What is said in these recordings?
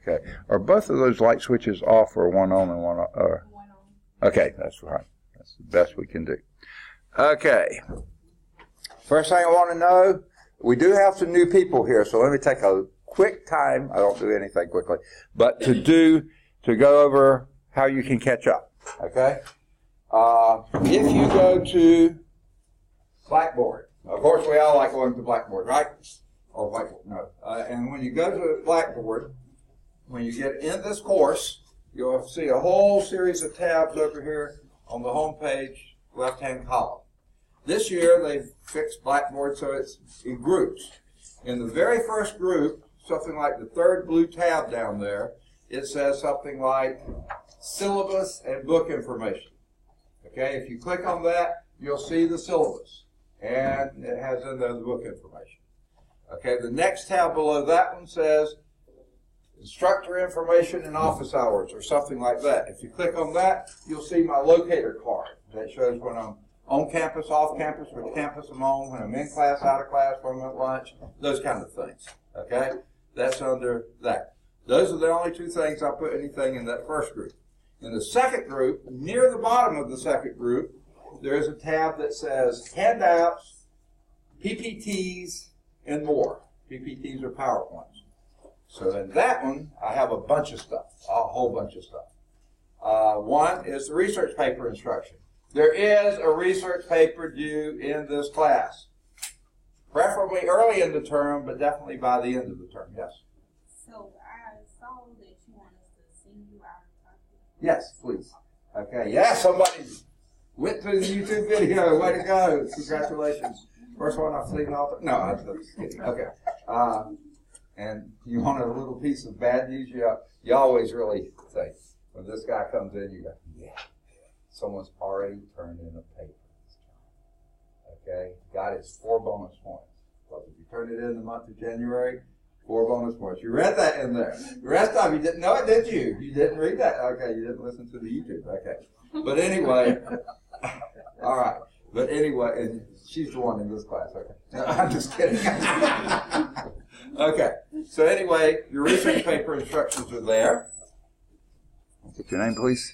Okay. Are both of those light switches off or one on and one off? One on. Okay, that's right. That's the best we can do. Okay. First thing I want to know, we do have some new people here, so let me take a quick time. I don't do anything quickly, but to go over how you can catch up. Okay. If you go to Blackboard, of course we all like going to Blackboard, right? Or Blackboard, no. And when you go to Blackboard, when you get in this course, you'll see a whole series of tabs over here on the home page, left-hand column. This year they've fixed Blackboard so it's in groups. In the very first group, something like the third blue tab down there, it says something like syllabus and book information. Okay, if you click on that, you'll see the syllabus, and it has in there the book information. Okay, the next tab below that one says instructor information and office hours, or something like that. If you click on that, you'll see my locator card that shows when I'm on campus, off campus, which campus I'm on, when I'm in class, out of class, when I'm at lunch, those kind of things. Okay, that's under that. Those are the only two things I put anything in that first group. In the second group, near the bottom of the second group, there is a tab that says handouts, PPTs, and more. PPTs are PowerPoints. So in that one, I have a bunch of stuff, a whole bunch of stuff. One is the research paper instruction. There is a research paper due in this class, preferably early in the term, but definitely by the end of the term, yes. So I saw that you want us to send you our copy. Yes, please. Okay, yeah, somebody went through the YouTube video. Way to go. Congratulations. First one I've seen all the... No, I'm just kidding. Okay. And you want a little piece of bad news? You always really say, when this guy comes in, you go, yeah, someone's already turned in a paper. Okay? Got his 4 bonus points. But if you turn it in the month of January, 4 bonus points. You read that in there. The rest of you didn't know it, did you? You didn't read that? Okay, you didn't listen to the YouTube. Okay. But anyway, all right. But anyway, and she's the one in this class. Okay. No, I'm just kidding. Okay. So anyway, your research paper instructions are there. What's your name, please?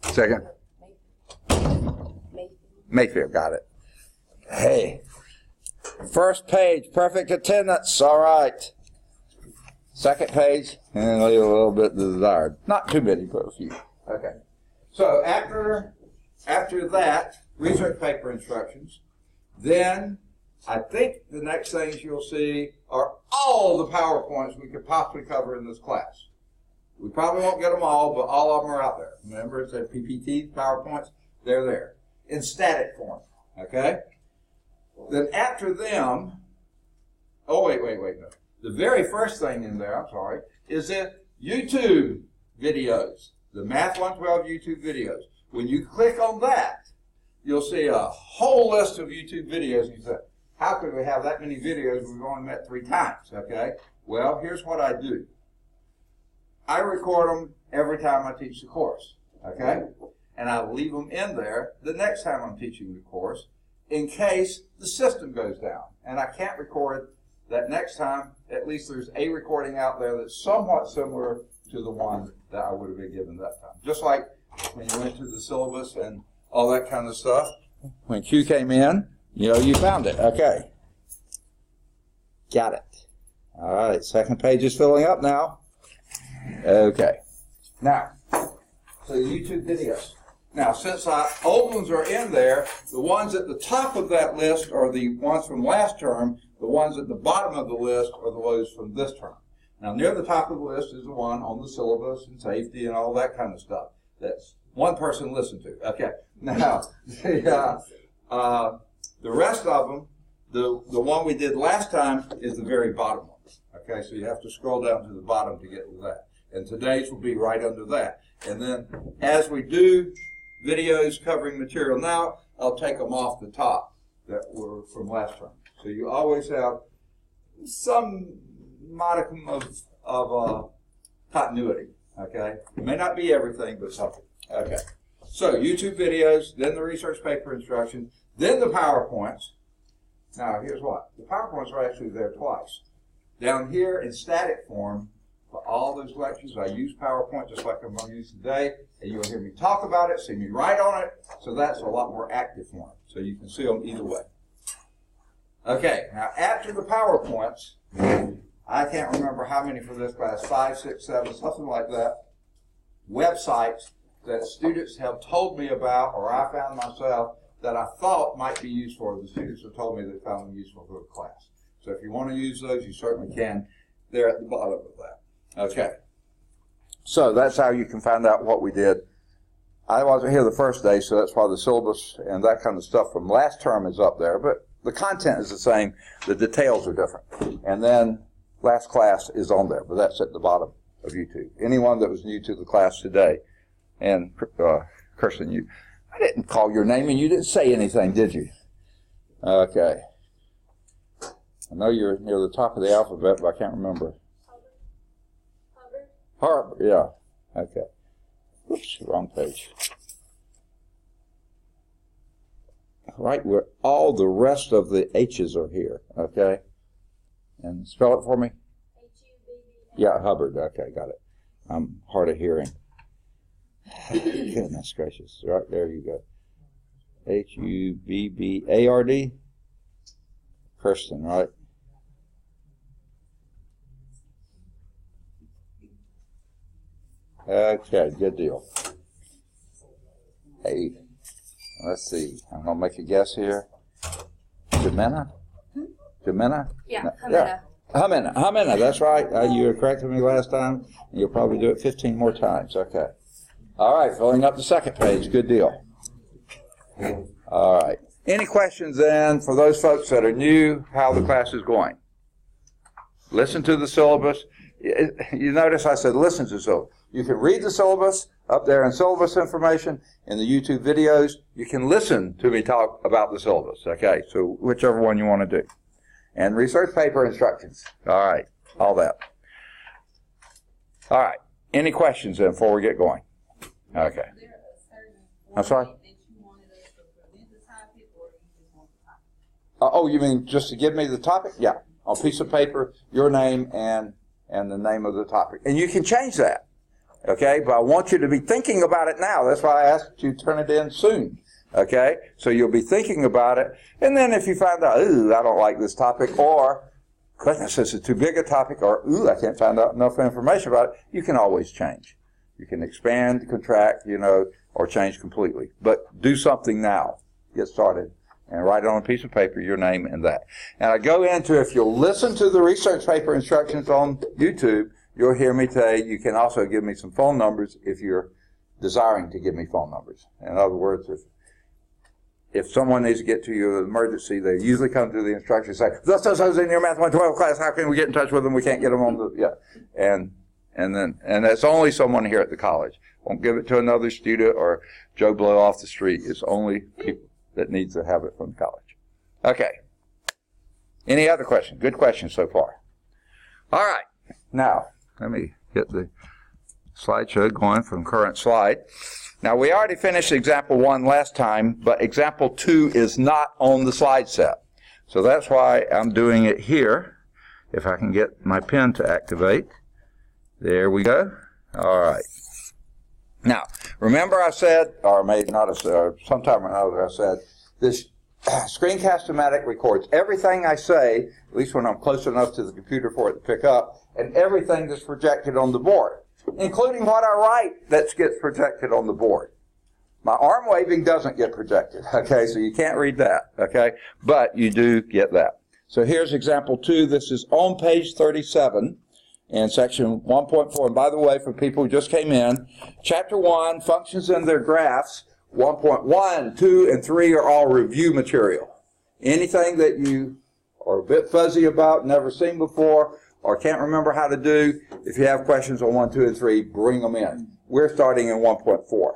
Second. Mayfield, got it. Hey. First page, perfect attendance, all right. Second page, and leave a little bit desired. Not too many, but a few. Okay. So after that, research paper instructions, then I think the next things you'll see are all the PowerPoints we could possibly cover in this class. We probably won't get them all, but all of them are out there. Remember, it said PPTs, PowerPoints, they're there in static form, okay? Then after them, oh, wait, no. The very first thing in there, I'm sorry, is the YouTube videos, the Math 112 YouTube videos. When you click on that, you'll see a whole list of YouTube videos. You say, how could we have that many videos? We've only met 3 times, okay? Well, here's what I do. I record them every time I teach the course, okay? And I leave them in there the next time I'm teaching the course in case the system goes down. And I can't record that next time. At least there's a recording out there that's somewhat similar to the one that I would have been given that time. Just like when you went through the syllabus and all that kind of stuff. When Q came in, you know, you found it. Okay. Got it. All right, second page is filling up now. Okay. Now, so the YouTube videos. Now, since old ones are in there, the ones at the top of that list are the ones from last term. The ones at the bottom of the list are the ones from this term. Now, near the top of the list is the one on the syllabus and safety and all that kind of stuff. That's one person listened to. Okay. Now, the rest of them, the one we did last time is the very bottom one. Okay, so you have to scroll down to the bottom to get to that. And today's will be right under that. And then as we do videos covering material now, I'll take them off the top that were from last term. So you always have some modicum of continuity, okay? It may not be everything, but something. Okay. So YouTube videos, then the research paper instructions, then the PowerPoints. Now, here's what. The PowerPoints are actually there twice. Down here in static form, all those lectures. I use PowerPoint just like I'm going to use today, and you'll hear me talk about it, see me write on it, so that's a lot more active form. So you can see them either way. Okay, now after the PowerPoints, I can't remember how many for this class, 5, 6, 7, something like that, websites that students have told me about, or I found myself, that I thought might be useful. The students have told me they found them useful for the class. So if you want to use those, you certainly can. They're at the bottom of that. Okay. So that's how you can find out what we did. I wasn't here the first day, so that's why the syllabus and that kind of stuff from last term is up there. But the content is the same. The details are different. And then last class is on there, but that's at the bottom of YouTube. Anyone that was new to the class today, and Kirsten, I didn't call your name and you didn't say anything, did you? Okay. I know you're near the top of the alphabet, but I can't remember. Hubbard, yeah. Okay. Oops, wrong page. Right where all the rest of the H's are here, okay? And spell it for me? H-U-B-B. Yeah, Hubbard. Okay, got it. I'm hard of hearing. Goodness gracious. Right there you go. H-U-B-B-A-R-D? Kirsten, right? Okay, good deal. Hey, let's see. I'm going to make a guess here. Jimena? Jimena? Yeah, no, Jimena. Yeah. Jimena, that's right. You corrected me last time. You'll probably do it 15 more times. Okay. All right, filling up the second page. Good deal. All right. Any questions then for those folks that are new, how the class is going? Listen to the syllabus. You notice I said listen to the syllabus. You can read the syllabus up there in syllabus information in the YouTube videos. You can listen to me talk about the syllabus. Okay, so whichever one you want to do. And research paper instructions. All right, all that. All right. Any questions then before we get going? Okay. I'm sorry? Oh, you mean just to give me the topic? Yeah. On a piece of paper, your name and the name of the topic. And you can change that. Okay? But I want you to be thinking about it now. That's why I asked you to turn it in soon. Okay? So you'll be thinking about it. And then if you find out, ooh, I don't like this topic, or, goodness, this is too big a topic, or, ooh, I can't find out enough information about it, you can always change. You can expand, contract, or change completely. But do something now. Get started. And write it on a piece of paper, your name and that. And I go into, if you'll listen to the research paper instructions on YouTube, you'll hear me say you can also give me some phone numbers if you're desiring to give me phone numbers. In other words, if someone needs to get to you in an emergency, they usually come to the instructor and say, "Thus in your Math 112 class, how can we get in touch with them? We can't get them on the," yeah. And that's only someone here at the college. Won't give it to another student or Joe Blow off the street. It's only people that needs to have it from college. Okay. Any other questions? Good questions so far. All right. Now, let me get the slideshow going from current slide. Now, we already finished example 1 last time, but example 2 is not on the slide set. So that's why I'm doing it here. If I can get my pen to activate. There we go. All right. Now, remember I said, or maybe not, sometime or another I said, this Screencast-O-Matic records everything I say, at least when I'm close enough to the computer for it to pick up, and everything that's projected on the board, including what I write that gets projected on the board. My arm waving doesn't get projected, okay, so you can't read that, okay, but you do get that. So here's example 2. This is on page 37. In section 1.4, and by the way, for people who just came in, chapter 1, functions and their graphs, 1.1, 2, and 3 are all review material. Anything that you are a bit fuzzy about, never seen before, or can't remember how to do, if you have questions on 1, 2, and 3, bring them in. We're starting in 1.4,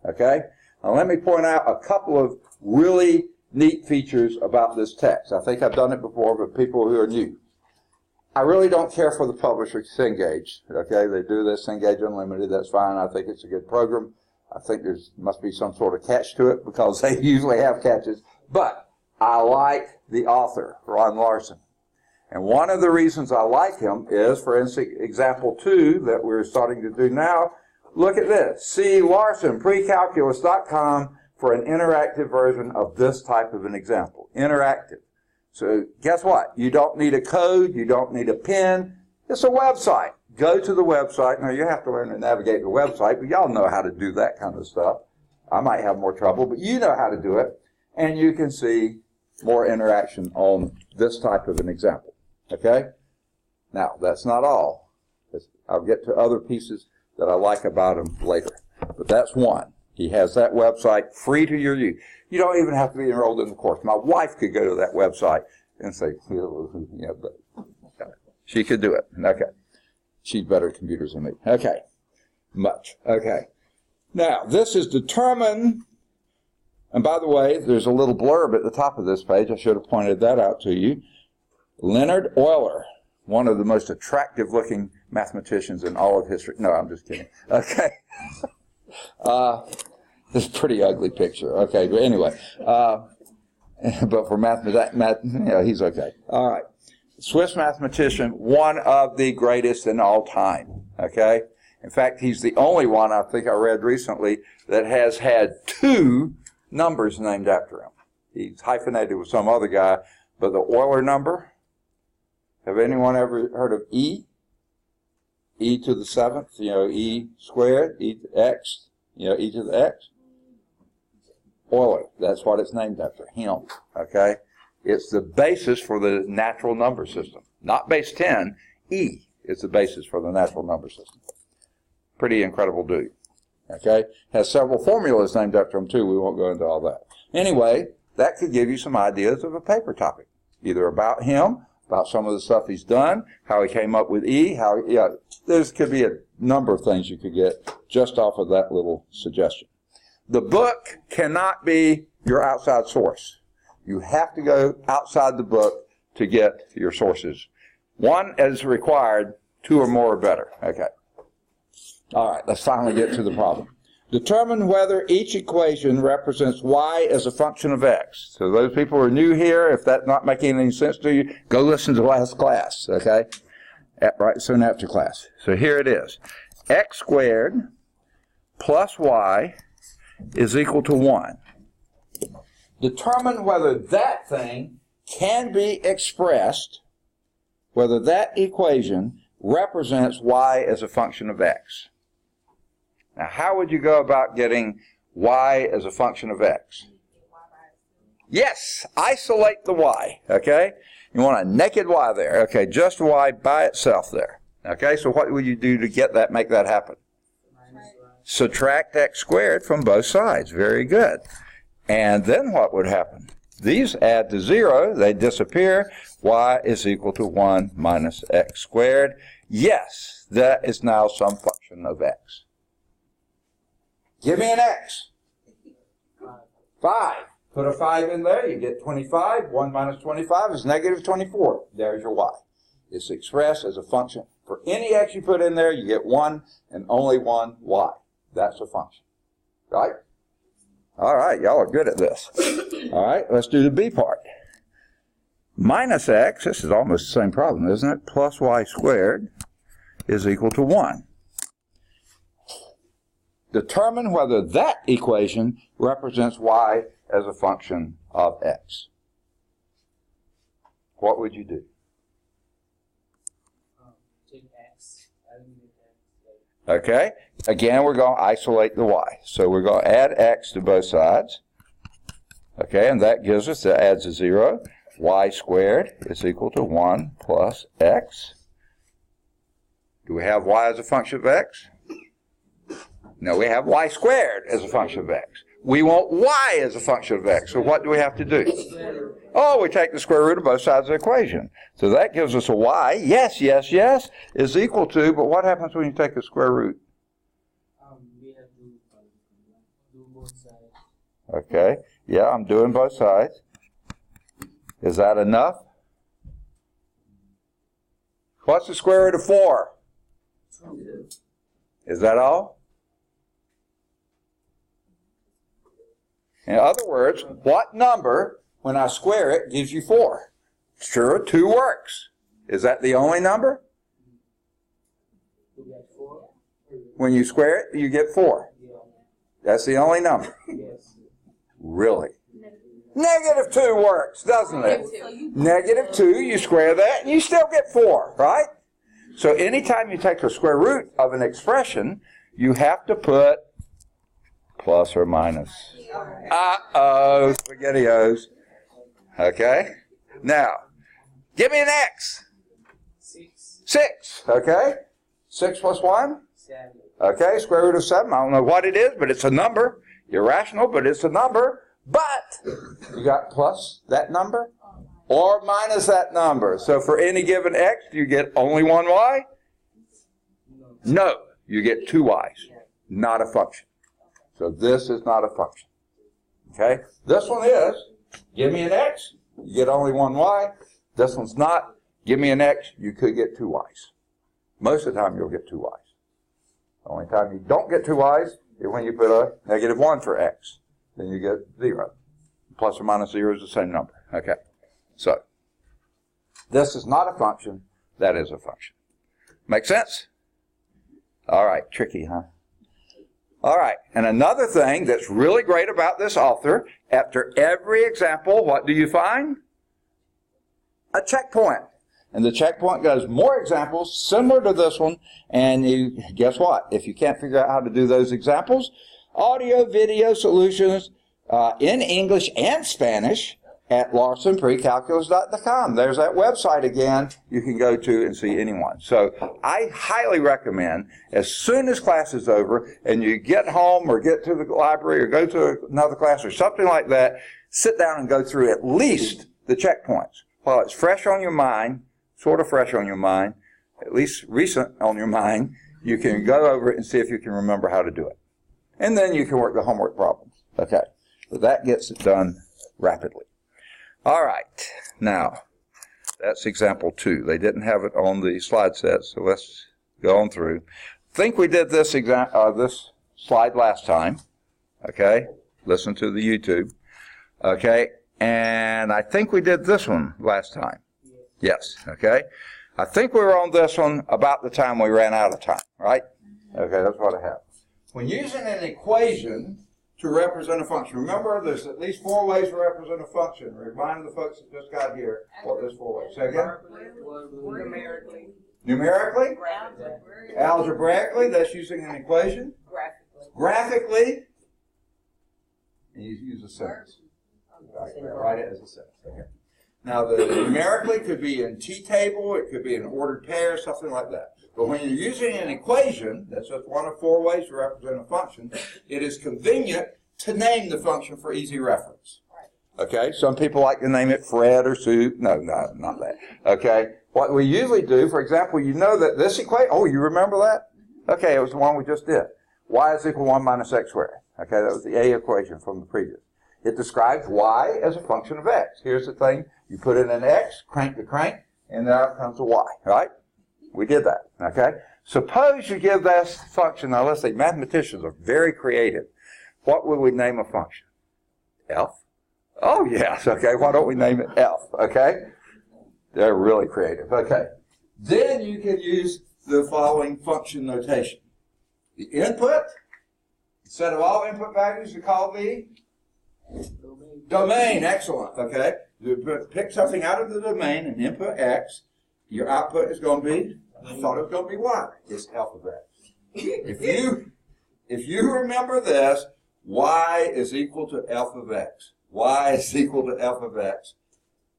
okay? Now let me point out a couple of really neat features about this text. I think I've done it before, but people who are new. I really don't care for the publisher Cengage. Okay, they do this Cengage Unlimited. That's fine. I think it's a good program. I think there must be some sort of catch to it because they usually have catches. But I like the author, Ron Larson. And one of the reasons I like him is, for instance, example 2 that we're starting to do now. Look at this. See Larson, precalculus.com for an interactive version of this type of an example. Interactive. So guess what? You don't need a code. You don't need a pen. It's a website. Go to the website. Now, you have to learn to navigate the website, but y'all know how to do that kind of stuff. I might have more trouble, but you know how to do it. And you can see more interaction on this type of an example. Okay? Now, that's not all. I'll get to other pieces that I like about him later. But that's one. He has that website free to your use. You don't even have to be enrolled in the course. My wife could go to that website and say, but she could do it. Okay. She's better at computers than me. Okay. Much. Okay. Now, this is determined, and by the way, there's a little blurb at the top of this page. I should have pointed that out to you. Leonard Euler, one of the most attractive-looking mathematicians in all of history. No, I'm just kidding. Okay. This is a pretty ugly picture. Okay, but anyway. But for he's okay. All right. Swiss mathematician, one of the greatest in all time. Okay? In fact, he's the only one, I think I read recently, that has had 2 numbers named after him. He's hyphenated with some other guy, but the Euler number, have anyone ever heard of E? E to the 7th, E squared, E to X, E to the X. Euler, that's what it's named after, him, okay? It's the basis for the natural number system. Not base 10, E is the basis for the natural number system. Pretty incredible dude, okay? Has several formulas named after him, too. We won't go into all that. Anyway, that could give you some ideas of a paper topic, either about him, about some of the stuff he's done, how he came up with E, there could be a number of things you could get just off of that little suggestion. The book cannot be your outside source. You have to go outside the book to get your sources. One is required, 2 or more are better. Okay. All right, let's finally get to the problem. Determine whether each equation represents y as a function of x. So those people who are new here, if that's not making any sense to you, go listen to last class, okay? Right soon after class. So here it is. X squared plus y is equal to 1. Determine whether that thing can be expressed, whether that equation represents y as a function of x. Now, how would you go about getting y as a function of x? Yes, isolate the y, okay? You want a naked y there, okay, just y by itself there. Okay, so what would you do to get that, make that happen? Subtract x squared from both sides. Very good. And then what would happen? These add to 0, they disappear. Y is equal to 1 minus x squared. Yes, that is now some function of x. Give me an x. 5. Put a 5 in there, you get 25. 1 minus 25 is negative 24. There's your y. It's expressed as a function. For any x you put in there, you get 1 and only 1 y. That's a function. Right? All right, y'all are good at this. All right, let's do the b part. Minus x, this is almost the same problem, isn't it? Plus y squared is equal to 1. Determine whether that equation represents y as a function of x. What would you do? Take x. Okay, again we're going to isolate the y. So we're going to add x to both sides. Okay, and that gives us, that adds a 0. Y squared is equal to 1 plus x. Do we have y as a function of x? No, we have y squared as a function of x. We want y as a function of x. So what do we have to do? Oh, we take the square root of both sides of the equation. So that gives us a y. Yes, yes, yes is equal to, but what happens when you take the square root? We have to do both sides. Okay. Yeah, I'm doing both sides. Is that enough? What's the square root of 4? Is that all? In other words, what number, when I square it, gives you 4? Sure, 2 works. Is that the only number? You get 4? When you square it, you get 4. Yeah. That's the only number. Yes. Really? Negative 2 works, doesn't it? Negative 2, you square that, and you still get 4, right? So anytime you take the square root of an expression, you have to put plus or minus. Uh-oh, SpaghettiOs. Okay? Now, give me an x. 6. 6, okay? 6 plus 1? 7. Okay, square root of 7. I don't know what it is, but it's a number. Irrational, but it's a number. But you got plus that number or minus that number. So for any given x, you get only one y? No, you get 2 y's. Not a function. So this is not a function. Okay? This one is, give me an x, you get only one y. This one's not, give me an x, you could get 2 y's. Most of the time you'll get 2 y's. The only time you don't get 2 y's is when you put a negative 1 for x. Then you get 0. Plus or minus 0 is the same number. Okay. So, this is not a function. That is a function. Make sense? All right. Tricky, huh? All right. And another thing that's really great about this author, after every example, what do you find? A checkpoint. And the checkpoint goes more examples similar to this one. And you guess what? If you can't figure out how to do those examples, audio, video solutions in English and Spanish at LarsonPrecalculus.com. There's that website again you can go to and see anyone. So I highly recommend, as soon as class is over and you get home or get to the library or go to another class or something like that, sit down and go through at least the checkpoints. While it's fresh on your mind, sort of fresh on your mind, at least recent on your mind, you can go over it and see if you can remember how to do it. And then you can work the homework problems. Okay. So that gets it done rapidly. All right. Now, that's example 2. They didn't have it on the slide set, so let's go on through. I think we did this this slide last time. Okay. Listen to the YouTube. Okay. And I think we did this one last time. Yes. Okay. I think we were on this one about the time we ran out of time, right? Okay, that's what I have. When using an equation to represent a function, remember there's at least 4 ways to represent a function. Remind the folks that just got here what there's 4 ways. Say again? Numerically? Algebraically, that's using an equation. Graphically. And you use a sentence. Write it as a sentence. Okay. Now, the numerically could be in t-table, it could be in ordered pairs, something like that. But when you're using an equation, that's just one of 4 ways to represent a function, it is convenient to name the function for easy reference. Okay? Some people like to name it Fred or Sue. No, not that. Okay? What we usually do, for example, you know that this equation, oh, you remember that? Okay, it was the one we just did. Y is equal to 1 minus x squared. Okay, that was the A equation from the previous. It describes y as a function of x. Here's the thing. You put in an x, crank to crank, and out comes a y, right? We did that, okay? Suppose you give this function, now let's say mathematicians are very creative. What would we name a function? F? Oh, yes, okay. Why don't we name it F, okay? They're really creative, okay. Then you can use the following function notation. The input, instead of all input values, you call the domain. Excellent, okay. You pick something out of the domain and input x. Your output is going to be, I thought it was going to be y. It's f of x. If you remember this, y is equal to f of x. Y is equal to f of x.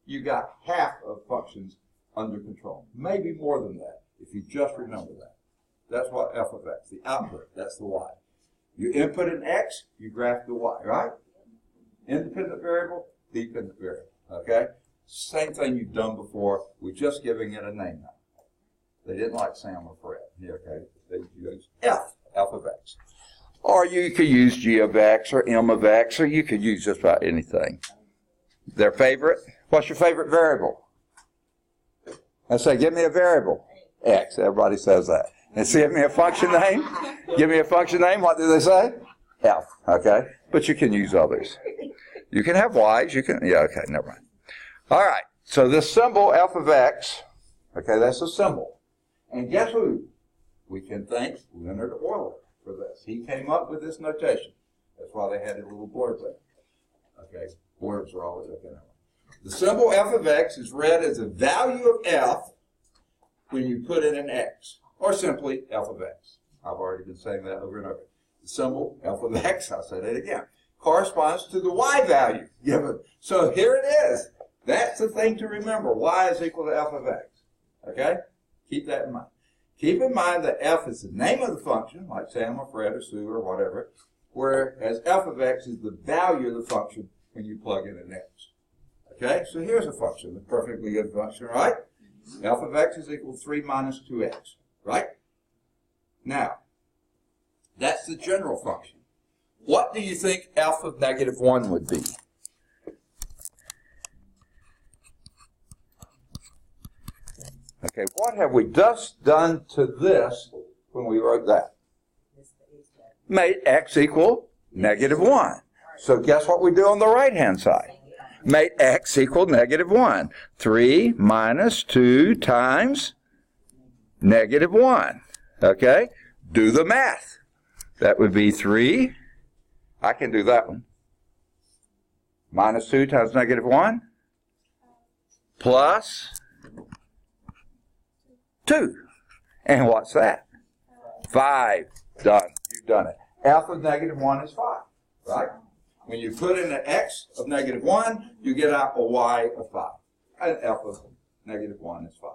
You got half of functions under control. Maybe more than that, if you just remember that. That's what f of x, the output, that's the y. You input an x, you graph the y, right? Independent variable, dependent variable, okay? Same thing you've done before, we're just giving it a name now. They didn't like Sam or Fred, yeah, okay? They used f of x. Or you could use g of x or m of x, or you could use just about anything. Their favorite? What's your favorite variable? I say, give me a variable. X, everybody says that. And see, give me a function name. Give me a function name, what do they say? F, okay? But you can use others. You can have y's, you can, yeah, okay, never mind. All right, so this symbol f of x, Okay, that's a symbol. And guess who? We can thank Leonard Euler for this. He came up with this notation. That's why they had a little blurb there. Okay, blurbs are always okay. The symbol f of x is read as a value of f when you put in an x, or simply f of x. I've already been saying that over and over. The symbol f of x, I'll say that again, corresponds to the y value given. So here it is. That's the thing to remember. Y is equal to f of x. Okay? Keep that in mind. Keep in mind that f is the name of the function, like Sam or Fred or Sue or whatever, whereas f of x is the value of the function when you plug in an x. Okay? So here's a function, a perfectly good function, right? F of x is equal to 3 minus 2x, right? Now, that's the general function. What do you think f of negative 1 would be? Okay, what have we just done to this when we wrote that? Made x equal negative 1. So guess what we do on the right-hand side? Made x equal negative 1. 3 minus 2 times negative 1. Okay? Do the math. That would be 3. I can do that one. Minus 2 times negative 1. Plus 2. And what's that? 5. Done. You've done it. F of negative 1 is 5. Right? When you put in an x of negative 1, you get out a y of 5. And f of negative 1 is 5.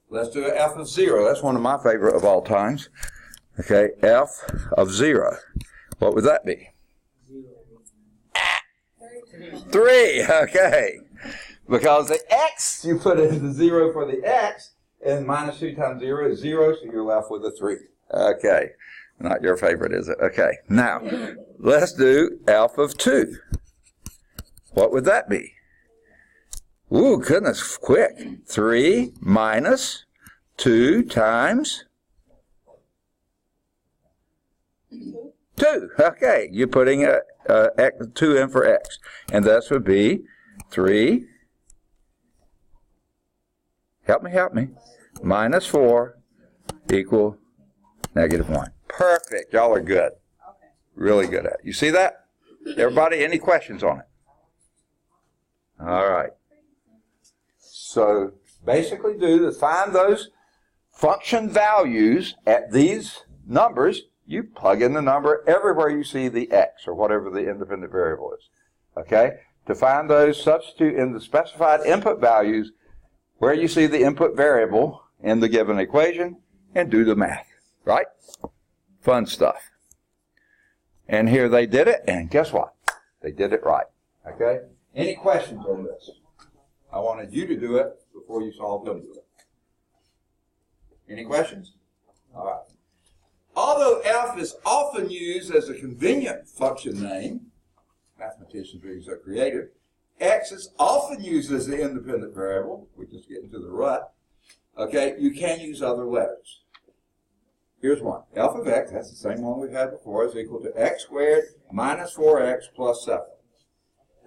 Let's do an f of 0. That's one of my favorite of all times. Okay, f of 0. What would that be? 3. Okay. Because the x, you put in the 0 for the x, and minus 2 times 0 is 0, so you're left with a 3. Okay. Not your favorite, is it? Okay. Now, let's do f of 2. What would that be? Ooh, goodness, quick. 3 minus 2 times 2. Okay, you're putting a 2 in for x. And this would be 3, help me, minus 4 equal negative 1. Perfect. Y'all are good. Really good at it. You see that? Everybody, any questions on it? All right. So basically find those function values at these numbers. You plug in the number everywhere you see the x or whatever the independent variable is. Okay? To find those, substitute in the specified input values where you see the input variable in the given equation and do the math. Right? Fun stuff. And here they did it, and guess what? They did it right. Okay? Any questions on this? I wanted you to do it before you saw them do it. Any questions? All right. Although f is often used as a convenient function name, mathematicians being so creative, x is often used as the independent variable. We're just getting to the rut. Okay, you can use other letters. Here's one. F of x, that's the same one we've had before, is equal to x squared minus 4x plus 7.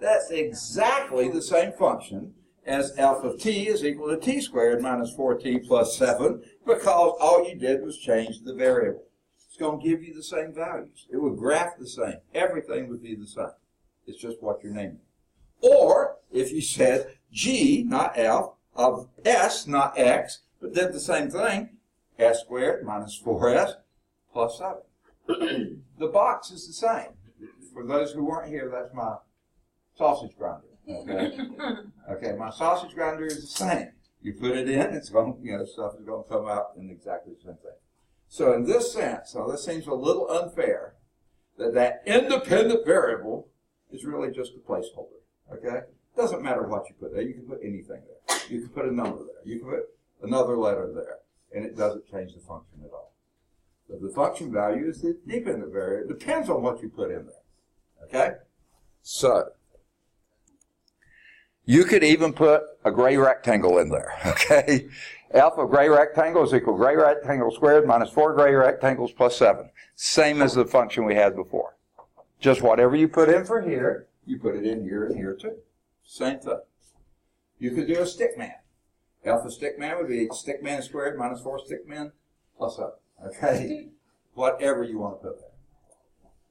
That's exactly the same function as f of t is equal to t squared minus 4t plus 7, because all you did was change the variable. It's going to give you the same values. It would graph the same. Everything would be the same. It's just what you're naming. Or if you said g, not f, of s, not x, but did the same thing, s squared minus 4s plus 7. The box is the same. For those who weren't here, that's my sausage grinder. Okay, okay, my sausage grinder is the same. You put it in, it's going, stuff is going to come out in exactly the same thing. So in this sense, so this seems a little unfair that independent variable is really just a placeholder. Okay, doesn't matter what you put there. You can put anything there. You can put a number there. You can put another letter there, and it doesn't change the function at all. So the function value is the dependent variable. It depends on what you put in there. Okay, so you could even put a gray rectangle in there, okay? F of gray rectangle is equal to gray rectangle squared minus 4 gray rectangles plus 7. Same as the function we had before. Just whatever you put in for here, you put it in here and here too. Same thing. You could do a stick man. Alpha stickman would be stickman squared minus 4 stickmen plus up. Okay? Whatever you want to put there.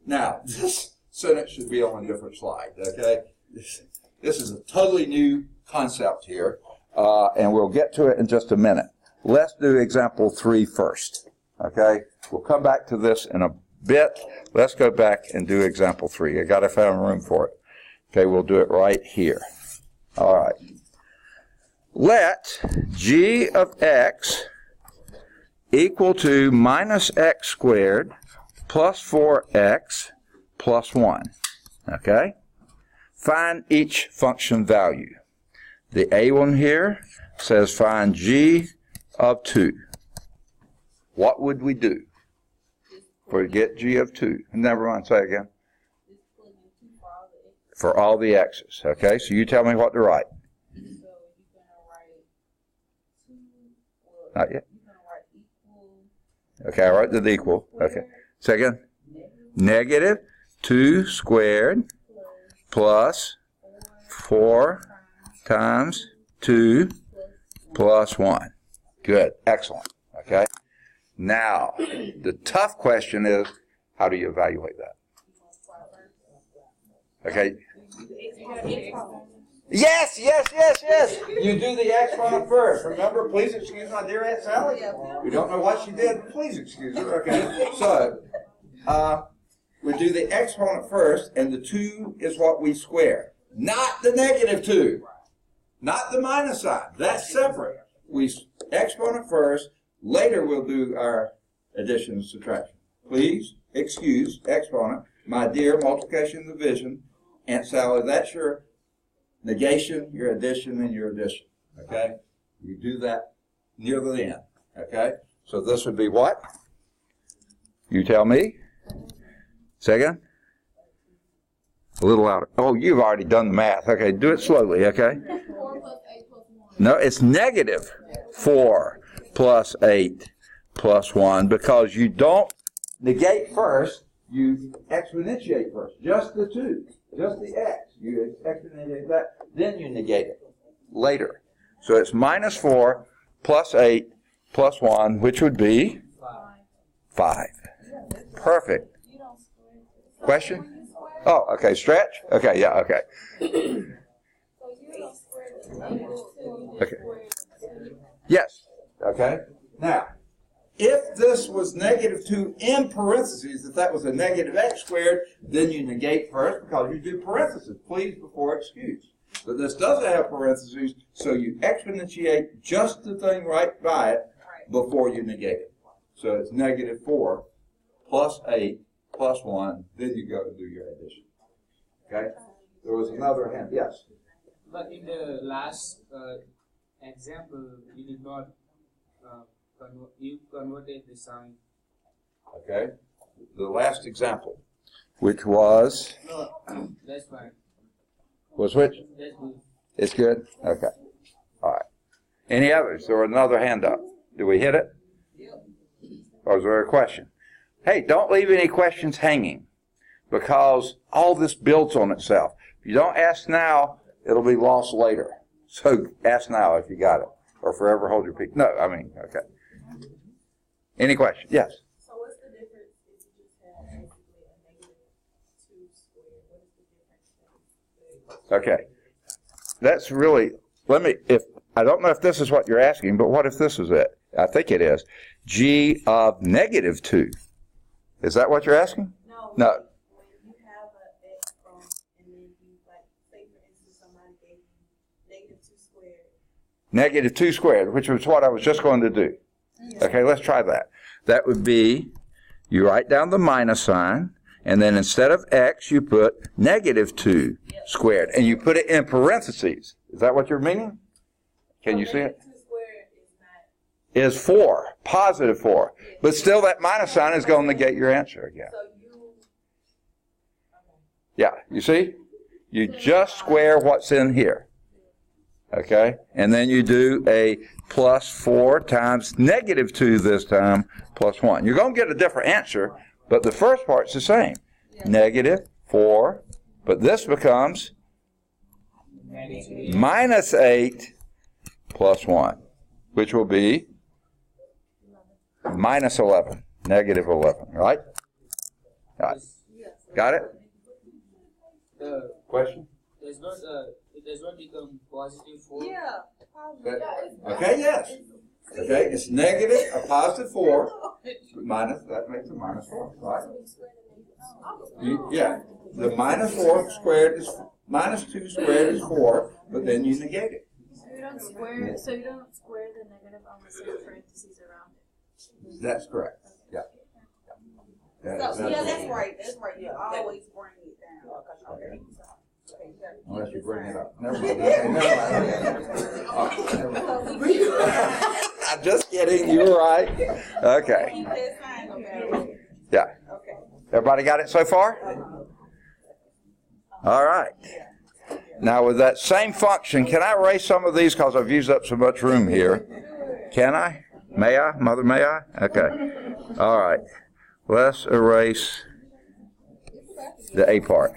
Now, this sentence should be on a different slide. Okay? This is a totally new concept here, and we'll get to it in just a minute. Let's do example 3 first. Okay? We'll come back to this in a bit. Let's go back and do example 3. I got to find room for it. Okay, we'll do it right here. All right. Let g of x equal to minus x squared plus 4x plus 1. Okay? Find each function value. The A one here says find g of 2. What would we do for get g of 2? Never mind, say again. For all the x's. Okay, so you tell me what to write. So you're gonna write 2. Not yet. You're gonna write equal. Okay, I write the equal. Okay. Second. Negative 2 squared plus 4 times 2 plus 1. Good. Excellent. Okay. Now, the tough question is, how do you evaluate that? Okay. Yes, yes, yes, yes. You do the exponent first. Remember, please excuse my dear Aunt Sally. We don't know what she did. Please excuse her. Okay. So, we do the exponent first, and the 2 is what we square. Not the negative 2. Not the minus sign. That's separate. We exponent first. Later, we'll do our addition and subtraction. Please excuse exponent. My dear multiplication and division, Aunt Sally, that's your negation, your addition, and your addition. Okay? You do that near the end. Okay? So this would be what? You tell me. Second? A little louder. Oh, you've already done the math. Okay, do it slowly, okay? 4 plus 8 plus 1. No, it's negative 4 plus 8 plus 1 because you don't negate first, you exponentiate first. Just the 2, just the x. You exponentiate that, then you negate it later. So it's minus 4 plus 8 plus 1, which would be 5. Perfect. Question? Oh, okay. Stretch? Okay, yeah, okay. Okay. Yes. Okay. Now, if this was negative 2 in parentheses, if that was a negative x squared, then you negate first because you do parentheses, please, before excuse. But this doesn't have parentheses, so you exponentiate just the thing right by it before you negate it. So it's negative 4 plus 8 plus 1, then you go to do your addition. Okay? There was another hand. Yes? But in the last example, you did not you converted the sign. Okay? The last example, which was? No, that's fine. Was which? That's good. It's good? Okay. All right. Any others? There was another hand up. Did we hit it? Or was there a question? Hey, don't leave any questions hanging because all this builds on itself. If you don't ask now, it'll be lost later. So ask now if you got it, or forever hold your peace. No, I mean, okay. Any questions? Yes? So what's the difference if you just have basically a negative 2 squared? What is the difference? Okay. That's really, I don't know if this is what you're asking, but what if this is it? I think it is. G of negative 2. Is that what you're asking? No. No. When you have an x and then you, like, say for instance, somebody gave you negative 2 squared. Negative 2 squared, which was what I was just going to do. Okay, let's try that. That would be, you write down the minus sign, and then instead of x, you put negative 2 squared, and you put it in parentheses. Is that what you're meaning? Can you see it? 2 squared is not. Is 4, positive 4. But still that minus sign is going to negate your answer again. So you. Okay. Yeah, you see? You just square what's in here. Okay? And then you do a plus 4 times negative 2 this time, plus 1. You're going to get a different answer, but the first part's the same. Negative 4, but this becomes minus 8 plus 1, which will be minus 11, negative 11, right? Got it? Question? It does not become positive 4. Yeah. Okay, yes. Okay, it's negative, a positive 4, minus, that makes a minus 4, right? Yeah, the minus 4 squared is, minus 2 squared is 4, but then you negate it. So you don't square the negative unless there's parentheses around it. That's correct, yeah. That's right. That's right. You always bring it down. Okay. Unless you bring it up. Never mind. Never mind. I'm just kidding. You were right. Okay. Keep that sign, okay? Yeah. Okay. Everybody got it so far? All right. Now with that same function, can I erase some of these because I've used up so much room here? Can I? May I? Mother, may I? Okay. All right. Let's erase the A part.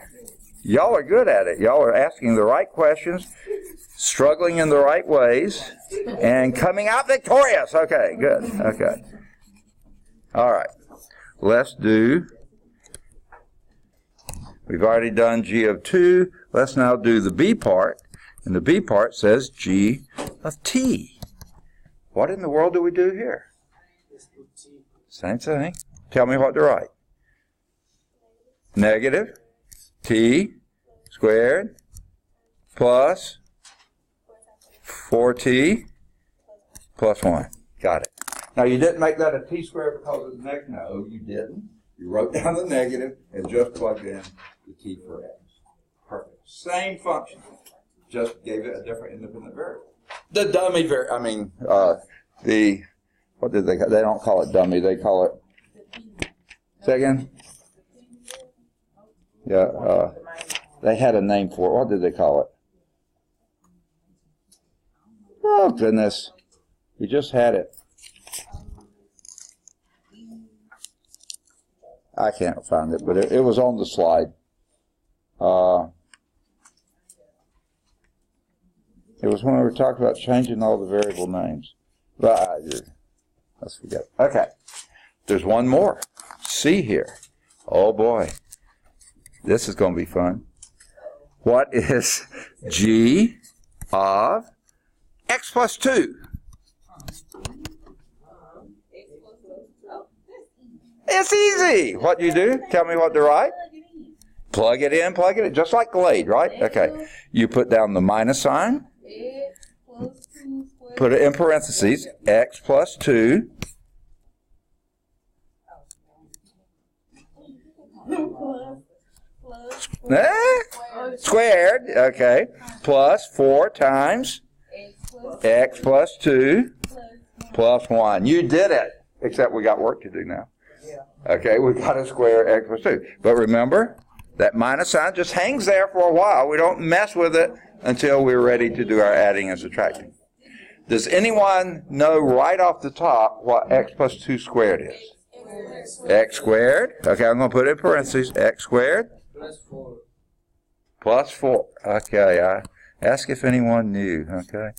Y'all are good at it. Y'all are asking the right questions, struggling in the right ways, and coming out victorious. Okay, good. Okay. All right. Let's do, we've already done G of 2. Let's now do the B part. And the B part says G of T. What in the world do we do here? Same thing. Tell me what to write. Negative T squared plus 4T plus 1. Got it. Now you didn't make that a T squared because of the negative. No, you didn't. You wrote down the negative and just plugged in the T for X. Perfect. Same function. Just gave it a different independent variable. The dummy variable, what did they call it? They don't call it dummy, they call it, say again? Yeah, they had a name for it. What did they call it? Oh, goodness. We just had it. I can't find it, but it was on the slide. It was when we were talking about changing all the variable names. Let's forget. Okay. There's one more. C here. Oh, boy. This is going to be fun. What is G of X plus 2? It's easy. What do you do? Tell me what to write. Plug it in, just like Glade, right? Okay. You put down the minus sign. Put it in parentheses. X plus 2. Squared, okay, plus 4 times X plus 2 plus 1. You did it, except we got work to do now. Okay, we've got to square X plus 2. But remember, that minus sign just hangs there for a while. We don't mess with it until we're ready to do our adding and subtracting. Does anyone know right off the top what X plus 2 squared is? X squared. Okay, I'm going to put it in parentheses. X squared. Plus 4. Plus 4. Okay, I ask if anyone knew. Okay.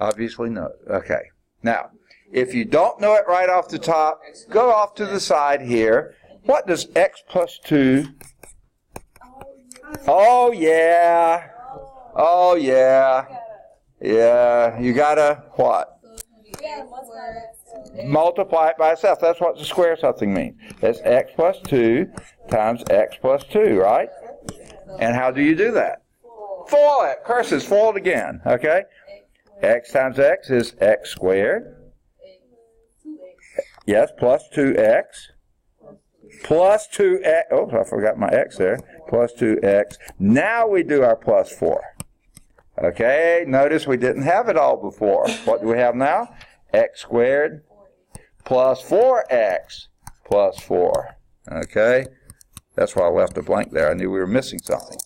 Obviously no. Okay. Now, if you don't know it right off the top, go off to the side here. What does X plus 2? Oh, yeah. Oh, yeah. Yeah. You got to what? Multiply it by itself. That's what the square something means. It's X plus 2 times X plus 2, right? And how do you do that? Foil it. Curses, foil it again. Okay? X times X is X squared. Yes, plus 2X. Plus 2X. Oh, I forgot my X there. Plus 2X. Now we do our plus 4. Okay? Notice we didn't have it all before. What do we have now? X squared plus 4X plus 4. Okay? That's why I left a blank there. I knew we were missing something.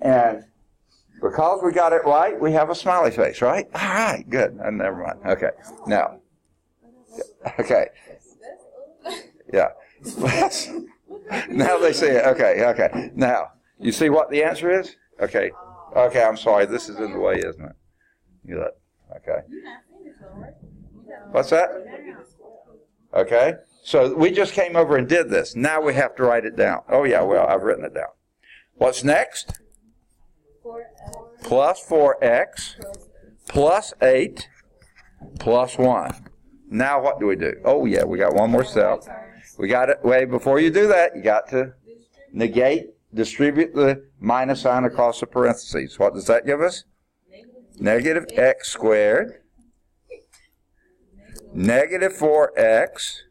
And because we got it right, we have a smiley face, right? All right, good. Never mind. Okay. Now. Okay. Yeah. Now they see it. Okay, okay. Now, you see what the answer is? Okay. Okay, I'm sorry. This is in the way, isn't it? You look. Okay. You're not finished though, right? What's that? Okay. So we just came over and did this. Now we have to write it down. Oh, yeah, well, I've written it down. What's next? Plus 4x plus 8 plus 1. Now what do we do? Oh, yeah, we got one more step. We got it. Wait, before you do that, you got to distribute the minus sign across the parentheses. What does that give us? Negative x squared, negative 4x,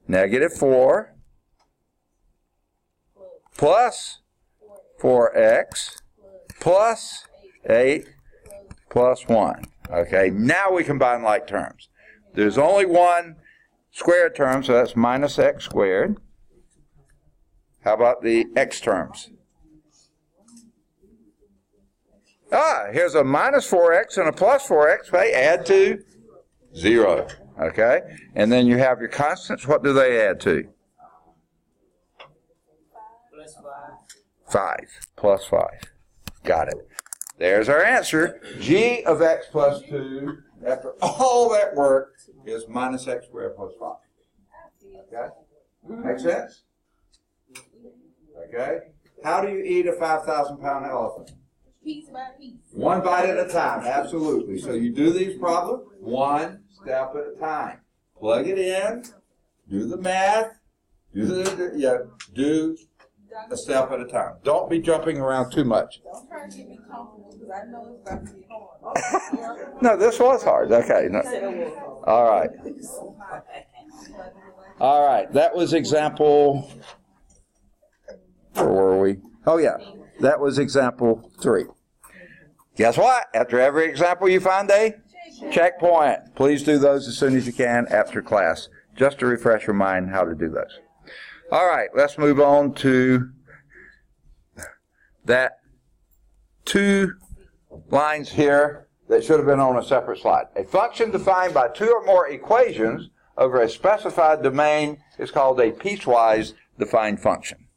negative 4, plus 4x, plus 8, plus 1. Okay, now we combine like terms. There's only one squared term, so that's minus x squared. How about the x terms? Here's a minus 4x and a plus 4x. They add to 0. Okay? And then you have your constants. What do they add to? Plus 5. 5. Plus 5. Got it. There's our answer. G of x plus 2, after all that work, is minus x squared plus 5. Okay? Make sense? Okay? How do you eat a 5,000-pound elephant? Piece by piece. One bite at a time, absolutely. So you do these problems one step at a time. Plug it in, do the math, do a step at a time. Don't be jumping around too much. Don't try to get me comfortable because I know it's about to be hard. No, this was hard. Okay. No. All right. All right. That was example. Where were we? Oh, yeah. That was example 3. Guess what? After every example you find a checkpoint. Please do those as soon as you can after class, just to refresh your mind how to do those. All right, let's move on to that 2 lines here that should have been on a separate slide. A function defined by 2 or more equations over a specified domain is called a piecewise defined function.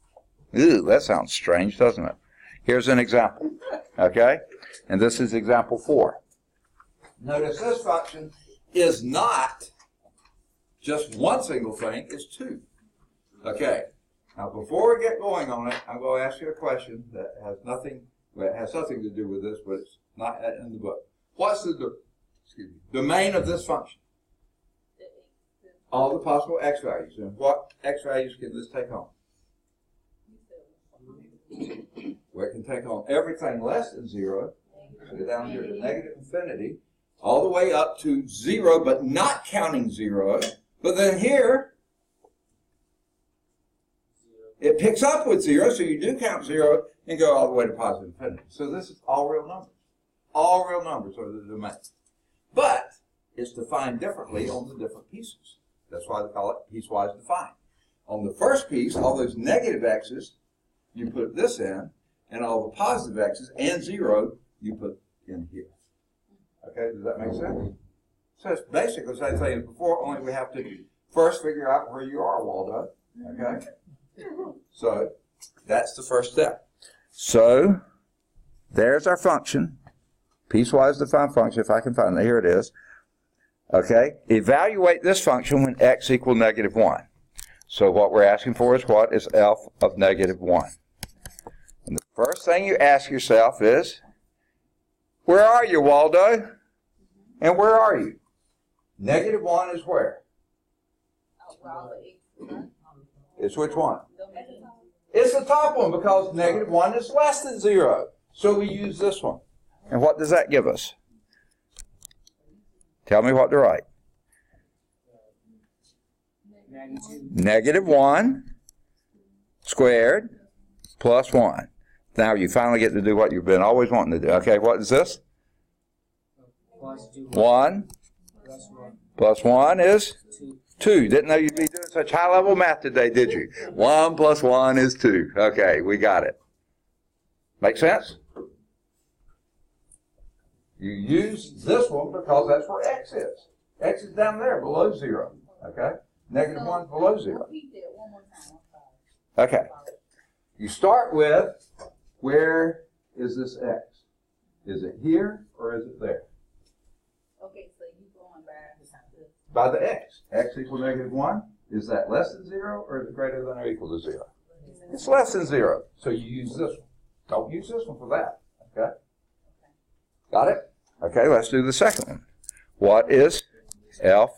Ooh, that sounds strange, doesn't it? Here's an example, okay? And this is example 4. Notice this function is not just one single thing, it's 2. Okay, now before we get going on it, I'm going to ask you a question that has nothing, well, it has something to do with this, but it's not in the book. What's the domain of this function? All the possible x values. And what x values can this take on? Well, it can take on everything less than 0, so go down here to negative infinity, all the way up to 0, but not counting 0. But then here, it picks up with 0, so you do count 0 and go all the way to positive infinity. So this is all real numbers. All real numbers are the domain. But it's defined differently on the different pieces. That's why they call it piecewise defined. On the first piece, all those negative x's, you put this in, and all the positive x's and 0, you put in here. Okay, does that make sense? So it's basically the same thing as before, only we have to first figure out where you are, Waldo. Okay? So that's the first step. So there's our function, piecewise defined function, if I can find it. Here it is. Okay, evaluate this function when x equals negative 1. So what we're asking for is what is f of negative 1. And the first thing you ask yourself is, where are you, Waldo? And where are you? Negative 1 is where? It's which one? It's the top one because negative 1 is less than 0. So we use this one. And what does that give us? Tell me what to write. Negative 1 squared plus 1. Now you finally get to do what you've been always wanting to do. Okay, what is this? 1 plus 1 is 2. Didn't know you'd be doing such high-level math today, did you? 1 plus 1 is 2. Okay, we got it. Make sense? You use this one because that's where x is. X is down there below 0. Okay? Negative 1 is below 0. Okay. You start with, where is this x? Is it here or is it there? Okay, so you going By the x. X equals -1. Is that less than 0 or is it greater than or equal to 0? It's less than 0. So you use this one. Don't use this one for that. Okay? Got it? Okay, let's do the second one. What is f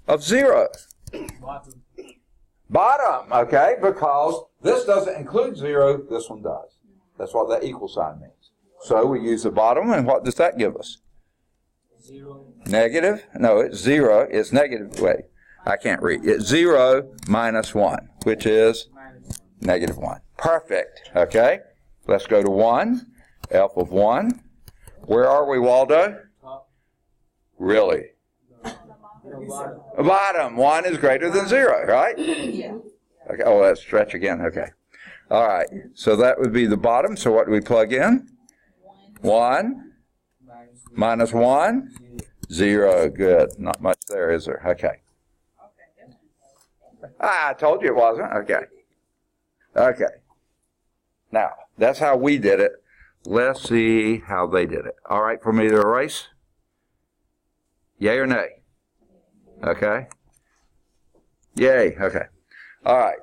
of 0? Bottom. Bottom, okay, because this doesn't include 0, this one does. That's what that equal sign means. So we use the bottom, and what does that give us? 0. Negative? No, it's 0. It's negative. Wait, I can't read. It's 0 minus 1, which is Minus 1. Perfect, okay? Let's go to 1, f of 1. Where are we, Waldo? top. Really? The bottom. Bottom. 1 is greater than 0, right? Yeah. Okay. Oh, let's stretch again. Okay. All right. So that would be the bottom. So what do we plug in? 1 minus 1. 0. Good. Not much there, is there? Okay. I told you it wasn't. Okay. Okay. Now, that's how we did it. Let's see how they did it. All right, for me to erase? Yay or nay? Okay. Yay. Okay. All right.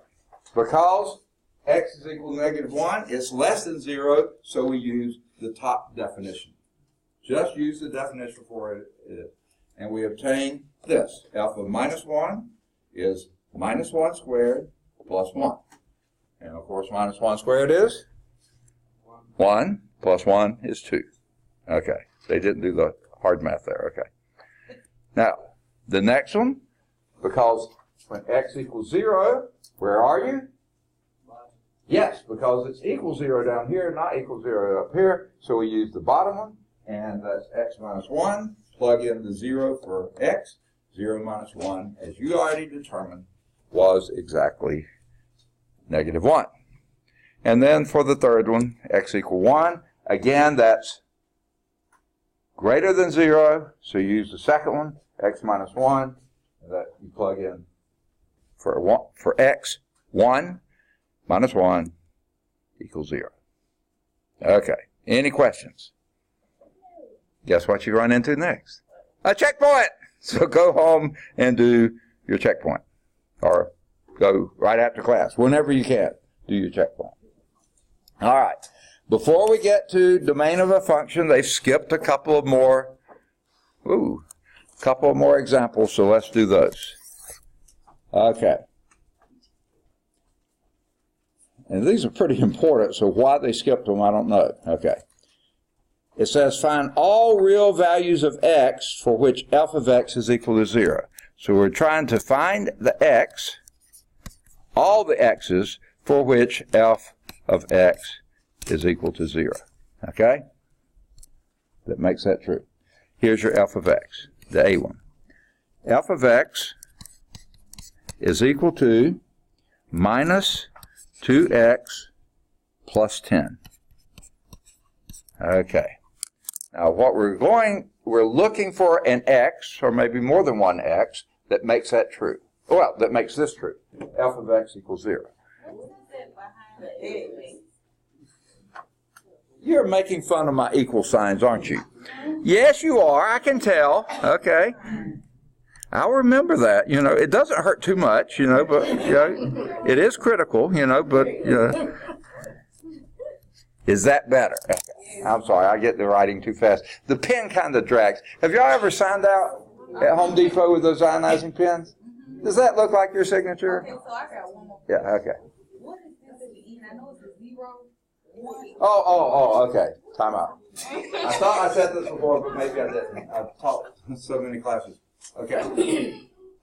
Because x is equal to -1, it's less than 0, so we use the top definition. Just use the definition for it, and we obtain this. F of -1 is -1 squared plus 1. And of course, -1 squared is 1 plus 1 is 2. Okay. They didn't do the hard math there. Okay. Now, the next one, because when x equals 0, where are you? Yes, because it's equal 0 down here, not equal 0 up here. So we use the bottom one, and that's x minus 1. Plug in the 0 for x. 0 minus 1, as you already determined, was exactly -1. And then for the third one, x equal 1. Again, that's greater than 0, so you use the second one, x minus 1, and that you plug in for x, 1 minus 1 equals 0. Okay, any questions? Guess what you run into next? A checkpoint! So go home and do your checkpoint. Or go right after class, whenever you can, do your checkpoint. All right. Before we get to domain of a function, they've skipped a couple of more examples, so let's do those. Okay. And these are pretty important, so why they skipped them, I don't know. Okay. It says find all real values of x for which f of x is equal to 0. So we're trying to find the x, all the x's, for which f of x is equal to 0. Okay? That makes that true. Here's your f of x, the A one. F of x is equal to minus 2x plus 10. Okay. Now what we're looking for an x, or maybe more than one x, that makes that true. Well, that makes this true. F of x equals 0. You're making fun of my equal signs, aren't you? Yes, you are. I can tell. Okay. I'll remember that. You know, it doesn't hurt too much, you know, but, you know, it is critical, you know, but, you know. Is that better? Okay. I'm sorry, I get the writing too fast. The pen kind of drags. Have y'all ever signed out at Home Depot with those ionizing pens? Does that look like your signature? Okay, so I got one more. Yeah, okay. What is this at the end? I know it's a 0. Okay. Time out. I thought I said this before, but maybe I didn't. I've taught so many classes. Okay.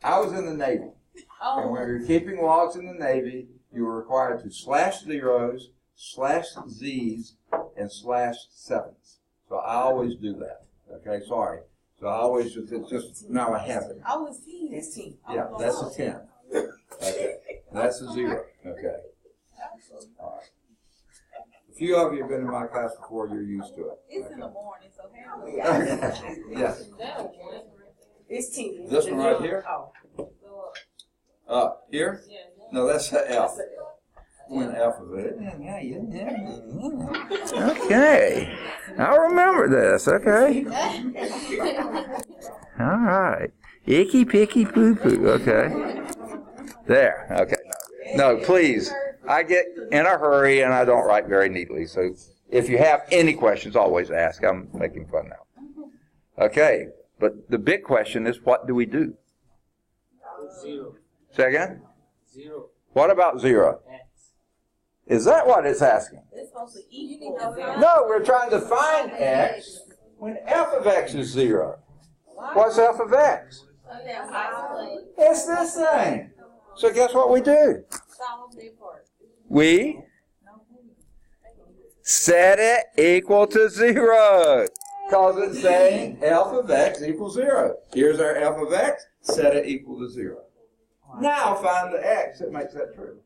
I was in the Navy. And when we were keeping logs in the Navy, you were required to slash zeros, slash z's, and slash sevens. So I always do that. Okay, sorry. So I always, it's just now a habit. Oh, it's 10. It's 10. Yeah, that's a 10. Okay. That's a 0. Okay. All right. A few of you have been in my class before, you're used to it. It's in the morning, so Yes. It's 10. This one right here? Here? No, that's the L. when f of it. Okay. I'll remember this. Okay. All right. Icky, picky, poo, poo. Okay. There. Okay. No, please. I get in a hurry and I don't write very neatly. So if you have any questions, always ask. I'm making fun now. Okay. But the big question is, what do we do? 0. Say again? 0. What about 0? X. Is that what it's asking? It's supposed to equal. No, we're trying to find x when f of x is 0. What's f of x? It's this thing. So guess what we do? We set it equal to 0. Because it's saying f of x equals 0. Here's our f of x. Set it equal to 0. Now find the x that makes that true.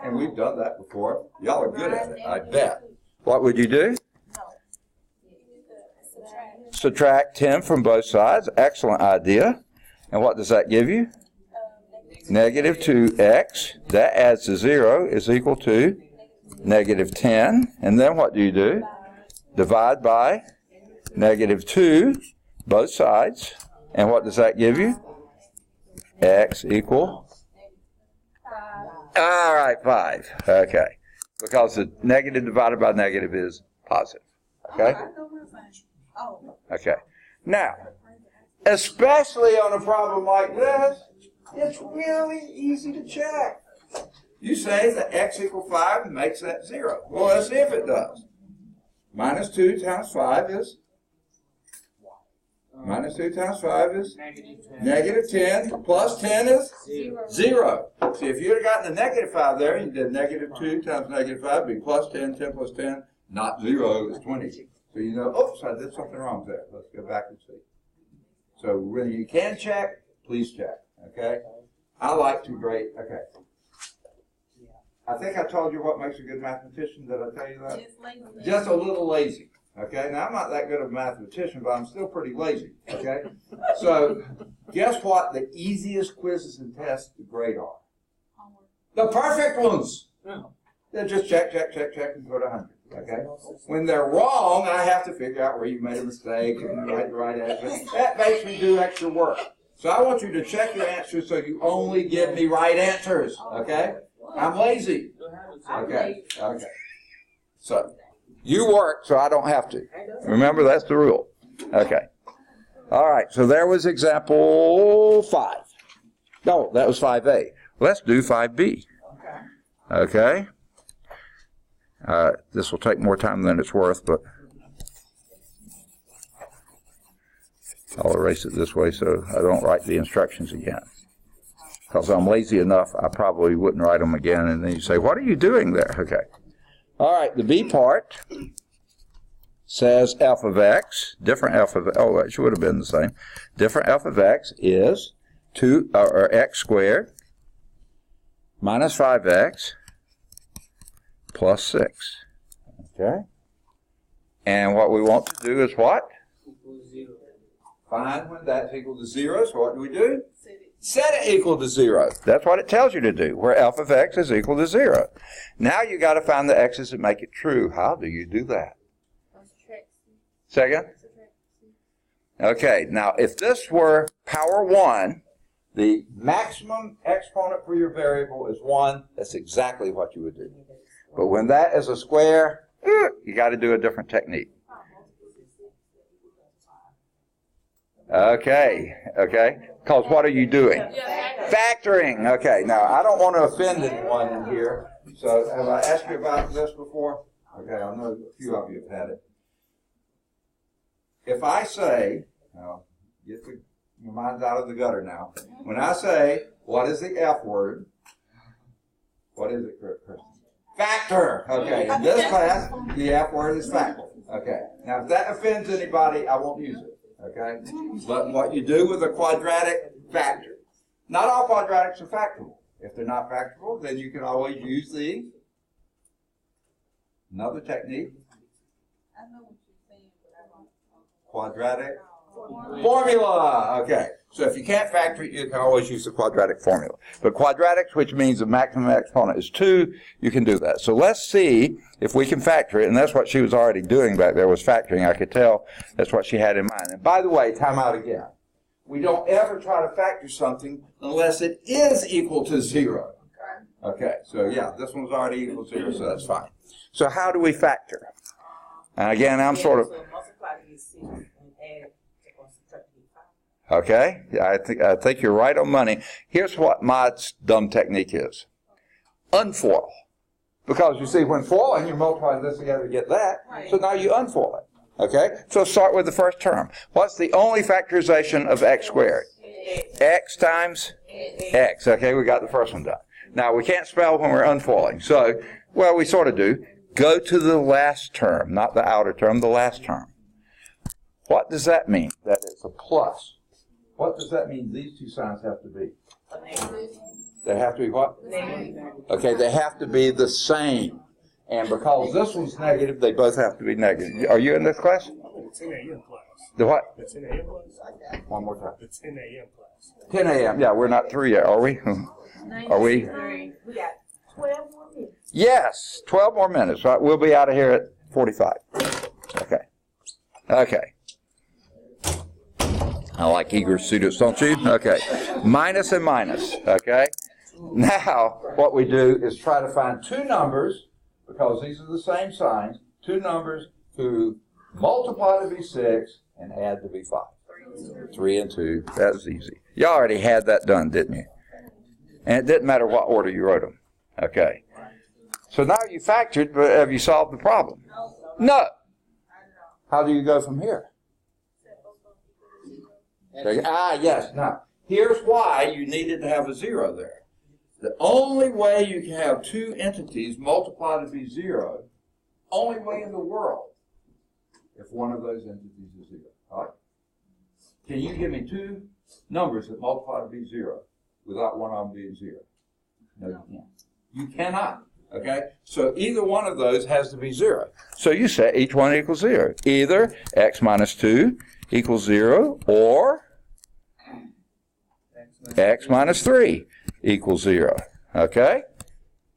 And we've done that before. Y'all are good at it, I bet. What would you do? Subtract 10 from both sides. Excellent idea. And what does that give you? Negative 2x. That adds to 0 is equal to negative 10. And then what do? Divide by negative 2, both sides. And what does that give you? X equal? All right, 5. Okay. Because the negative divided by negative is positive. Okay? Okay. Now, especially on a problem like this, it's really easy to check. You say that x equals 5 makes that 0. Well, let's see if it does. Minus 2 times 5 is? Minus 2 times 5 is? Negative 10. Plus 10 is? 0. See, if you had gotten a negative 5 there, you did negative 2 times negative 5 would be plus 10. 10 plus 10, not 0, is 20. So you know, oops, I did something wrong there. Let's go back and see. So when you can check, please check. Okay? I like to grade. Okay. I think I told you what makes a good mathematician. Did I tell you that? Just a little lazy. Okay? Now, I'm not that good of a mathematician, but I'm still pretty lazy. Okay? So, guess what the easiest quizzes and tests to grade are? The perfect ones. Then just check, and go to 100. Okay? When they're wrong, I have to figure out where you made a mistake and write the right answer. That makes me do extra work. So I want you to check your answers so you only give me right answers. Okay? I'm lazy. Okay. Okay. So you work so I don't have to. Remember, that's the rule. Okay. All right. So there was example 5. No, that was 5A. Let's do 5B. Okay. This will take more time than it's worth, but I'll erase it this way so I don't write the instructions again. Because I'm lazy enough, I probably wouldn't write them again. And then you say, what are you doing there? Okay. All right, the B part says f of x, different f of, oh, it should have been the same. Different f of x is 2, or x squared minus 5x plus 6. Okay? And what we want to do is what? Find when that's equal to 0. So what do? Set it equal to 0. That's what it tells you to do, where f of x is equal to 0. Now you got to find the x's that make it true. How do you do that? Second? Okay, now if this were power 1, the maximum exponent for your variable is 1. That's exactly what you would do. But when that is a square, you got to do a different technique. Okay, okay. Because what are you doing? Factoring. Okay, now I don't want to offend anyone in here. So have I asked you about this before? Okay, I know a few of you have had it. If I say, now get your minds out of the gutter now. When I say, what is the F word? What is it, Chris? Factor. Okay, in this class, the F word is factor. Okay, now if that offends anybody, I won't use it. Okay? But what you do with a quadratic factor. Not all quadratics are factorable. If they're not factorable, then you can always use the another technique. Quadratic Formula. Okay. So if you can't factor it, you can always use the quadratic formula. But quadratics, which means the maximum exponent is 2, you can do that. So let's see if we can factor it. And that's what she was already doing back there, was factoring. I could tell that's what she had in mind. And by the way, time out again. We don't ever try to factor something unless it is equal to 0. Okay, so yeah, this one's already equal to 0, so that's fine. So how do we factor? And again, I'm sort of... Multiply these 6 and add or subtract 5. Okay, I think you're right on money. Here's what my dumb technique is. Unfoil. Because you see, when foiling, you multiply this together to get that. Right. So now you unfoil it. Okay, so start with the first term. What's the only factorization of x squared? X times x. Okay, we got the first one done. Now, we can't spell when we're unfoiling. So, well, we sort of do. Go to the last term, not the outer term, the last term. What does that mean? That it's a plus. What does that mean these two signs have to be? They have to be what? Okay, they have to be the same. And because this one's negative, they both have to be negative. Are you in this class? The 10 a.m. class. The what? The 10 a.m. class. One more time. The 10 a.m. class. 10 a.m. Yeah, we're not through yet, are we? Are we? We got 12 more minutes. Yes, 12 more minutes. Right? We'll be out of here at 45. Okay. Okay. I like eager students, don't you? Okay. Minus and minus. Okay. Now, what we do is try to find two numbers, because these are the same signs, two numbers who multiply to be 6 and add to be 5. 3 and 2. That was easy. You already had that done, didn't you? And it didn't matter what order you wrote them. Okay. So now you factored, but have you solved the problem? No. How do you go from here? Yes. Now, here's why you needed to have a 0 there. The only way you can have two entities multiply to be 0, only way in the world, if one of those entities is 0. All right? Can you give me two numbers that multiply to be 0 without one of them being 0? No, you can't. You cannot. Okay? So either one of those has to be 0. So you say each one equals 0. Either x minus 2 equals 0, or x minus 3 equals 0. Okay?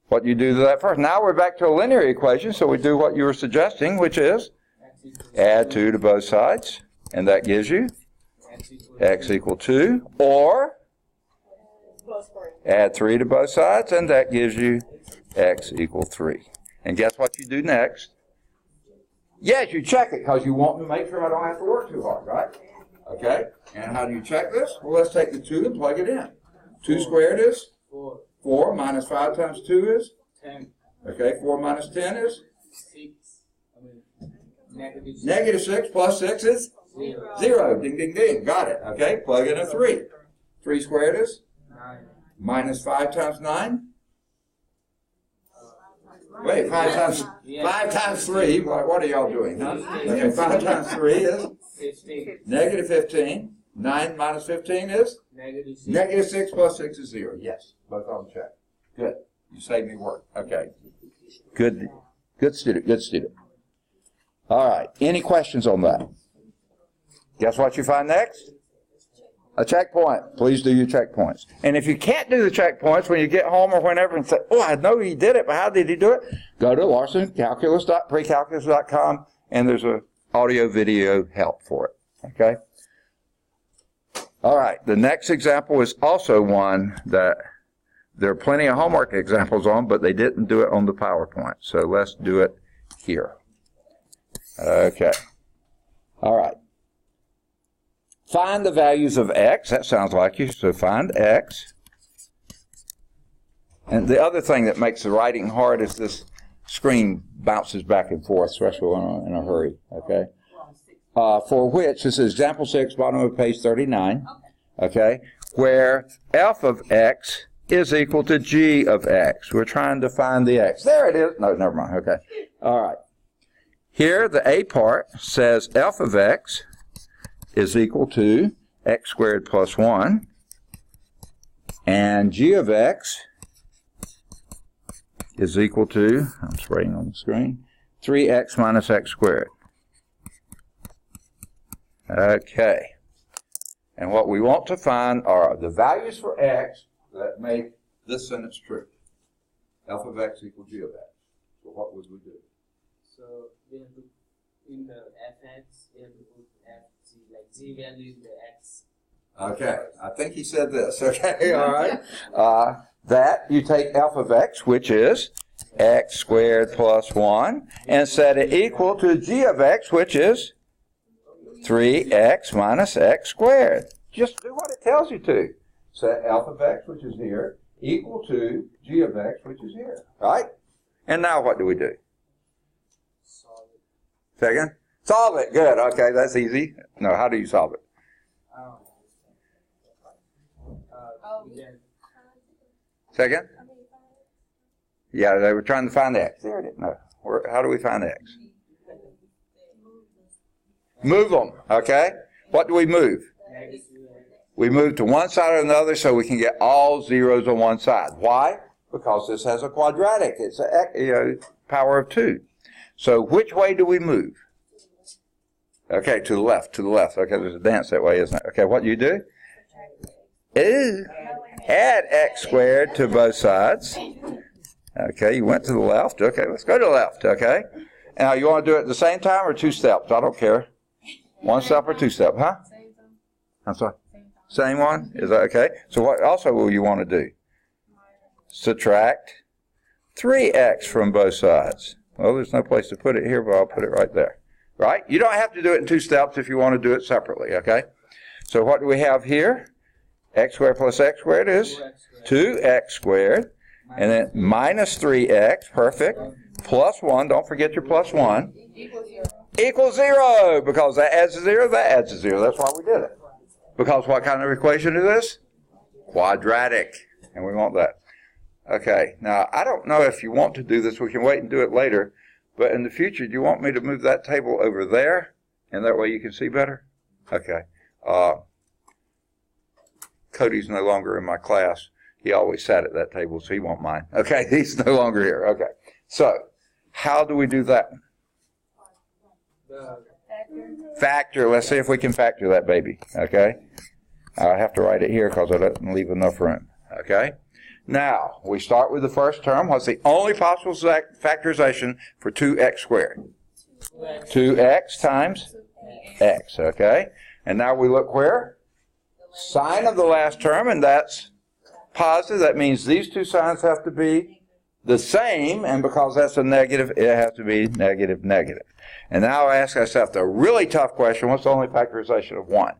What do you do to that first? Now we're back to a linear equation, so we do what you were suggesting, which is add 2 to both sides, and that gives you x equal 2, or add 3 to both sides, and that gives you x equal 3. And guess what you do next? Yes, you check it, because you want to make sure I don't have to work too hard, right? Okay? And how do you check this? Well, let's take the 2 and plug it in. 2 squared is? 4 minus 5 times 2 is? 10. Okay, 4 minus 10 is? 6. Negative 6. Negative 6 plus 6 is? 0. 0. Ding, ding, ding. Got it. Okay, plug in a 3. 3 squared is? 9. Minus 5 times 9? Wait, 5 times 3. What are y'all doing, huh? Okay, 5 times 3 is? 15. Negative 15. 9 minus 15 is? Negative 6. Negative 6 plus 6 is 0. Yes, both of them check. Good. You saved me work. Okay. Good. Good student. Good student. All right. Any questions on that? Guess what you find next? A checkpoint. Please do your checkpoints. And if you can't do the checkpoints when you get home or whenever and say, oh, I know he did it, but how did he do it? Go to larsoncalculus.precalculus.com, and there's a audio video help for it. Okay? All right. The next example is also one that there are plenty of homework examples on, but they didn't do it on the PowerPoint. So let's do it here. Okay. All right. Find the values of x. That sounds like you. So find x. And the other thing that makes the writing hard is this screen bounces back and forth, especially when I'm in a hurry. Okay. For which, this is example 6, bottom of page 39. Okay. Where f of x is equal to g of x. We're trying to find the x. There it is. No, never mind. Okay. All right. Here, the a part says f of x is equal to x squared plus 1, and g of x is equal to, I'm just writing on the screen, 3x minus x squared. Okay. And what we want to find are the values for x that make this sentence true. F of x equals g of x. So what would we do? So we have to, in the fx, we have to put fg, like g value in the x. Okay, I think he said this. Okay, all right. That you take f of x, which is x squared plus 1, and set it equal to g of x, which is 3x minus x squared. Just do what it tells you to. Set f of x, which is here, equal to g of x, which is here. Right? And now what do we do? Solve it. Second? Solve it. Good. Okay, that's easy. No, how do you solve it? We can, Second? Yeah, they were trying to find x. There it is. No. How do we find x? Move them. Okay? What do we move? negative We move to one side or another so we can get all zeros on one side. Why? Because this has a quadratic. It's a power of 2. So which way do we move? Okay, to the left, to the left. Okay, there's a dance that way, isn't it? Okay, what do you do? Is add x squared to both sides. Okay, you went to the left. Okay, let's go to the left, okay? Now, you want to do it at the same time or 2 steps? I don't care. 1 step or 2 step, huh? I'm sorry? Same one? Is that okay? So what also will you want to do? Subtract 3x from both sides. Well, there's no place to put it here, but I'll put it right there. Right? You don't have to do it in 2 steps if you want to do it separately, okay? So what do we have here? X squared plus x squared is 2x squared. And then minus 3x, perfect, plus 1, don't forget your plus 1, equals 0, because that adds a 0, that adds a 0. That's why we did it. Because what kind of equation is this? Quadratic, and we want that. Okay, now I don't know if you want to do this. We can wait and do it later, but in the future, do you want me to move that table over there, and that way you can see better? Okay. Cody's no longer in my class. He always sat at that table, so he won't mind. Okay, he's no longer here. Okay, so how do we do that one? Factor. Let's see if we can factor that baby. Okay, I have to write it here because I didn't leave enough room. Okay, now we start with the first term. What's the only possible factorization for 2x squared? 2x times x. Okay, and now we look where? Sign of the last term, and that's positive. That means these two signs have to be the same, and because that's a negative, it has to be negative, negative. And now I ask ourselves the really tough question, what's the only factorization of 1?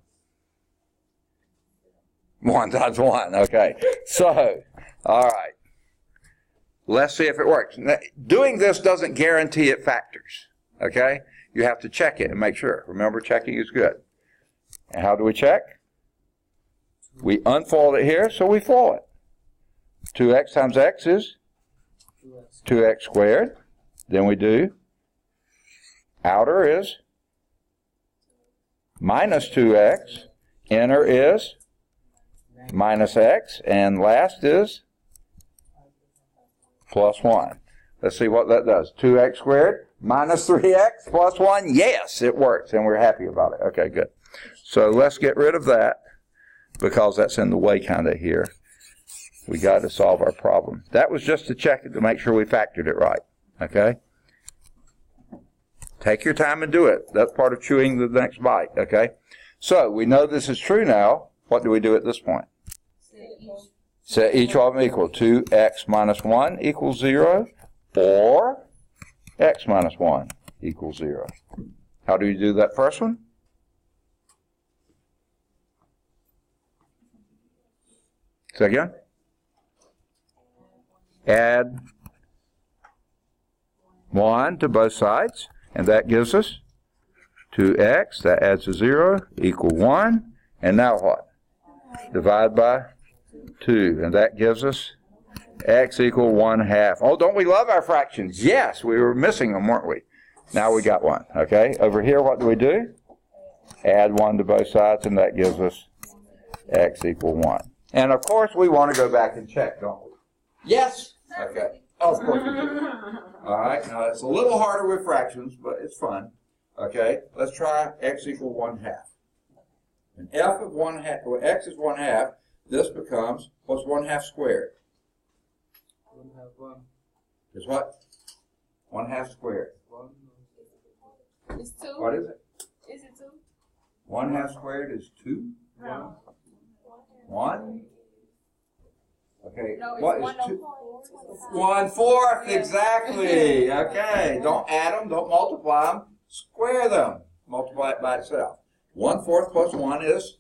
1 times 1, okay. So, all right. Let's see if it works. Now, doing this doesn't guarantee it factors, okay? You have to check it and make sure. Remember, checking is good. And how do we check? We unfold it here, so we fold it. 2x times x is 2x squared. Then we do outer is minus 2x. Inner is minus x. And last is plus 1. Let's see what that does. 2x squared minus 3x plus 1. Yes, it works, and we're happy about it. Okay, good. So let's get rid of that because that's in the way kind of here. We got to solve our problem. That was just to check it to make sure we factored it right. Okay? Take your time and do it. That's part of chewing the next bite. Okay? So we know this is true now. What do we do at this point? Set each of them equal. 2x minus 1 equals 0, or x minus 1 equals 0. How do you do that first one? Say again? Add 1 to both sides, and that gives us 2x. That adds a 0, equal 1. And now what? Divide by 2, and that gives us x equal 1/2. Oh, don't we love our fractions? Yes, we were missing them, weren't we? Now we got one, okay? Over here, what do we do? Add 1 to both sides, and that gives us x equal 1. And of course, we want to go back and check, don't we? Yes? Okay. Oh, of course we do. All right, now it's a little harder with fractions, but it's fun. Okay, let's try x equal 1/2. And f of 1/2, well, x is 1/2, this becomes, what's 1/2 squared? 1 Is what? 1/2 squared. 1. It's 2. What is it? Is it 2? 1/2 squared is 2? No. 1? Okay, No, it's what is 2? 1/4, exactly. Okay, don't add them, don't multiply them, square them. Multiply it by itself. 1/4 plus 1 is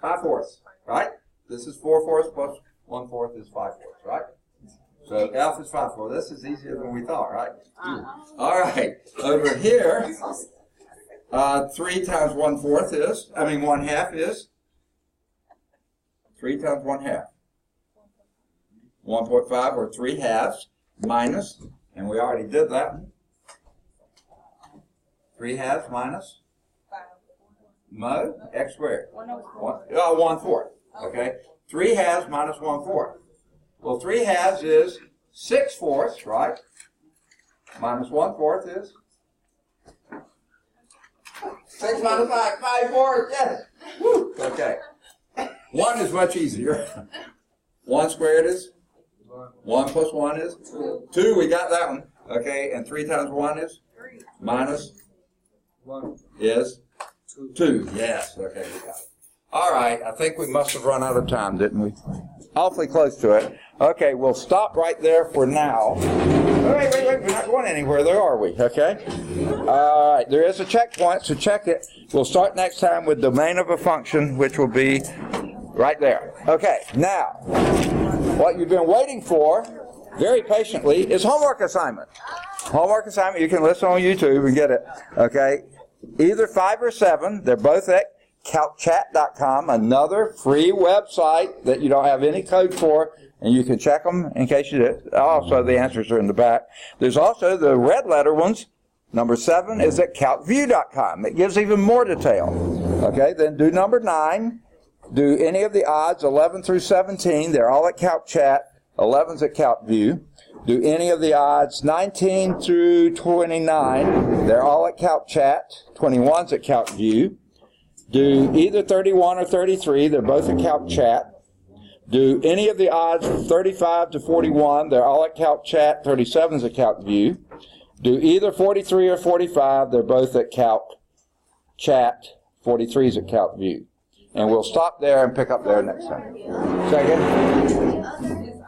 5/4, right? This is 4/4 plus 1/4 is 5/4, right? So f is 5/4. This is easier than we thought, right? All right, over here, 3 times 1/4 is, 1/2 is 3 times 1/2. 1.5 or 3/2 minus, and we already did that. 3/2 minus x squared. 1/4. Okay. 3/2 minus 1/4. Well, 3/2 is 6/4, right? Minus 1/4 is 6 minus 5, 5/4. Yes. Woo. Okay. 1 is much easier. 1 squared is 1 plus 1 is 2. We got that one. Okay. And 3 times 1 is minus 1 is 2. Yes. Okay. We got it. All right. I think we must have run out of time, didn't we? Awfully close to it. Okay. We'll stop right there for now. Wait. We're not going anywhere there, are we? Okay. All right. There is a checkpoint, so check it. We'll start next time with domain of a function, which will be right there. Okay. Now, what you've been waiting for, very patiently, is homework assignment. Homework assignment, you can listen on YouTube and get it. Okay. Either 5 or 7. They're both at calcchat.com, another free website that you don't have any code for, and you can check them in case you did. Also, the answers are in the back. There's also the red letter ones. Number 7 is at calcview.com. It gives even more detail. Okay, then do number 9. Do any of the odds 11 through 17. They're all at CalcChat. 11's at CalcView. Do any of the odds 19 through 29. They're all at CalcChat. 21's at CalcView. Do either 31 or 33. They're both at CalcChat. Do any of the odds 35 to 41. They're all at CalcChat. 37's at CalcView. Do either 43 or 45. They're both at CalcChat. 43's at CalcView. And we'll stop there and pick up there next time. Second?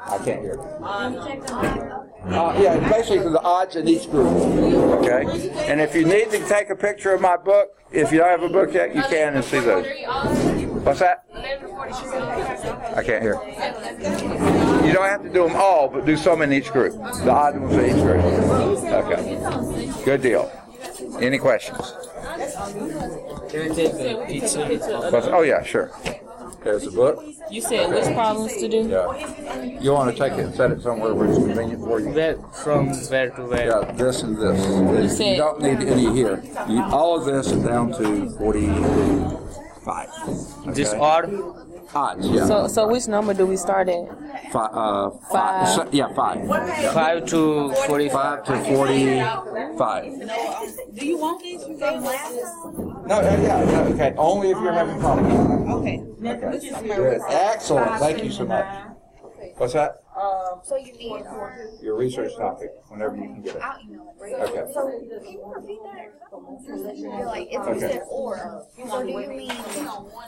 I can't hear. Yeah, basically the odds in each group. Okay? And if you need to take a picture of my book, if you don't have a book yet, you can and see those. What's that? I can't hear. You don't have to do them all, but do some in each group. The odd ones in each group. Okay. Good deal. Any questions? Can we take the pizza? Oh, yeah, sure. There's the book. You said which problems to do? Yeah. You want to take it and set it somewhere where it's convenient for you? From where to where? Yeah, this and this. You don't need any here. All of this is down to 45. Okay? This odd? Odds, yeah. So which number do we start at? Five. Yeah, 5. 5 to 45. 5 to 45. Do you want these? You gave last time? No, okay. Only if you're having problems. Okay. Okay. Good. Excellent. Thank you so much. What's that? So you need Your research topic, whenever you can get it. I'll email it. Okay. So can you repeat that? You're like, it's you said or. So do you mean,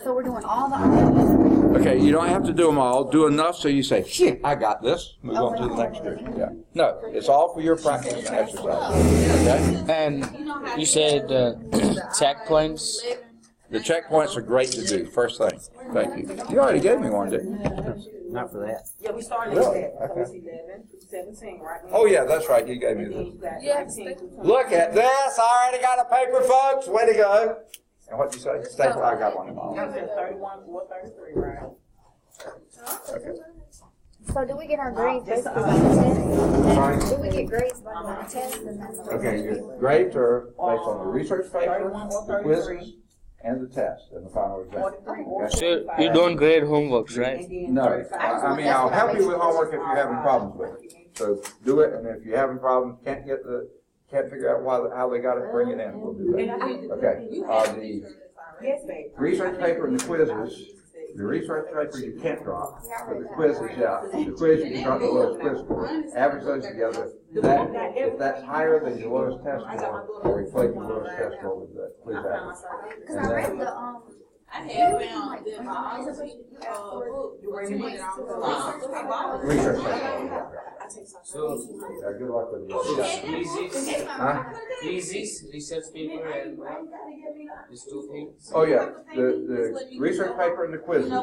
so we're doing all the options? Okay, you don't have to do them all. Do enough so you say, "Phew, I got this." Move on to the next group. Yeah. No, it's all for your practice and exercise. Okay? And you said checkpoints. The checkpoints are great to do. First thing. Thank you. You already gave me one, didn't you? Not for that. Yeah, we started Really? at Okay. 11 through 17, right? Oh, yeah, that's right. You gave me And then this. you got Yes. 19 through 20. Look at this. I already got a paper, folks. Way to go. And what'd you say? Staple. I got one in my You office. said 31, 4, 33, right? Okay. So do we get our grades based on the test? Sorry? Do we get grades by the test and then? Okay, your grades are based on the research paper, 31 or the quizzes, 33. and the test and the final exam. 43 or Okay? So you don't grade homeworks, right? And then No, 35. I mean, I'll help you with homework if you're having problems with it. So do it, and if you're having problems, can't figure out how they got it, bring it in, we'll do that. Okay, the research paper and the quizzes, the research paper you can't drop, but the quizzes, yeah. The quiz, you can drop the lowest quiz score, average those together. That, if that's higher than your lowest test score, or replace your lowest test score with the quiz average. Cause I read the, I had found that my book, you were reading it all. Research paper. So, Good luck with thesis, Huh? thesis, research paper, and these two things. Oh, yeah, the research paper and the quizzes,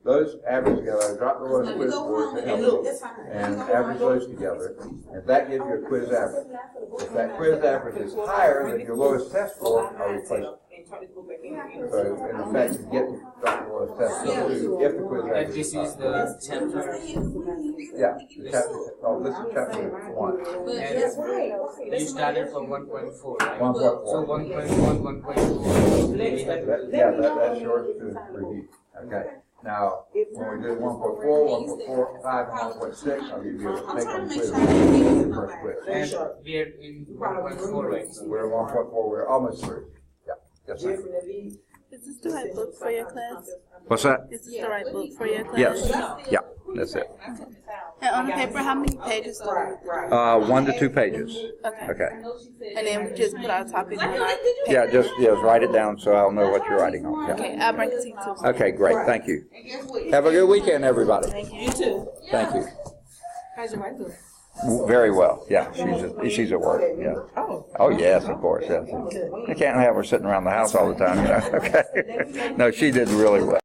those average together, drop the lowest quiz score to help you, and average those together, and that gives you a quiz average. If that quiz average is higher than your lowest test score, I'll replace it. So, in effect, you get to drop the lowest test score if the quiz And average this is is higher. the chapter, Yeah, the chapter, this is chapter 1. and you started from 1.4, right? 1.4. So 1.1, 1.4. Yeah, that's yours to review. Okay. Now, when we do 1.4, 1.45, and 1.6, I'll give you a take-home quiz. First quiz. And we are in 1.4 right now. We're at 1.4. We're almost through. Yeah. Yes, sir. Is this the right book for your class? What's that? Is this the right book for your class? Yes. Yeah. That's it. And on the paper, how many pages do we? 1 to 2 pages. Okay. Okay. And then we just put our topic on our paper. Yeah. Just write it down so I'll know what you're writing on. Yeah. Okay, I'll bring it to you too. Okay. Great. Thank you. Have a good weekend, everybody. Thank you. You too. Thank you. How's your wife doing? Very well. Yeah. She's at work. Yeah. Oh yes, of course. Yes. I can't have her sitting around the house all the time. You know? Okay. No, she did really well.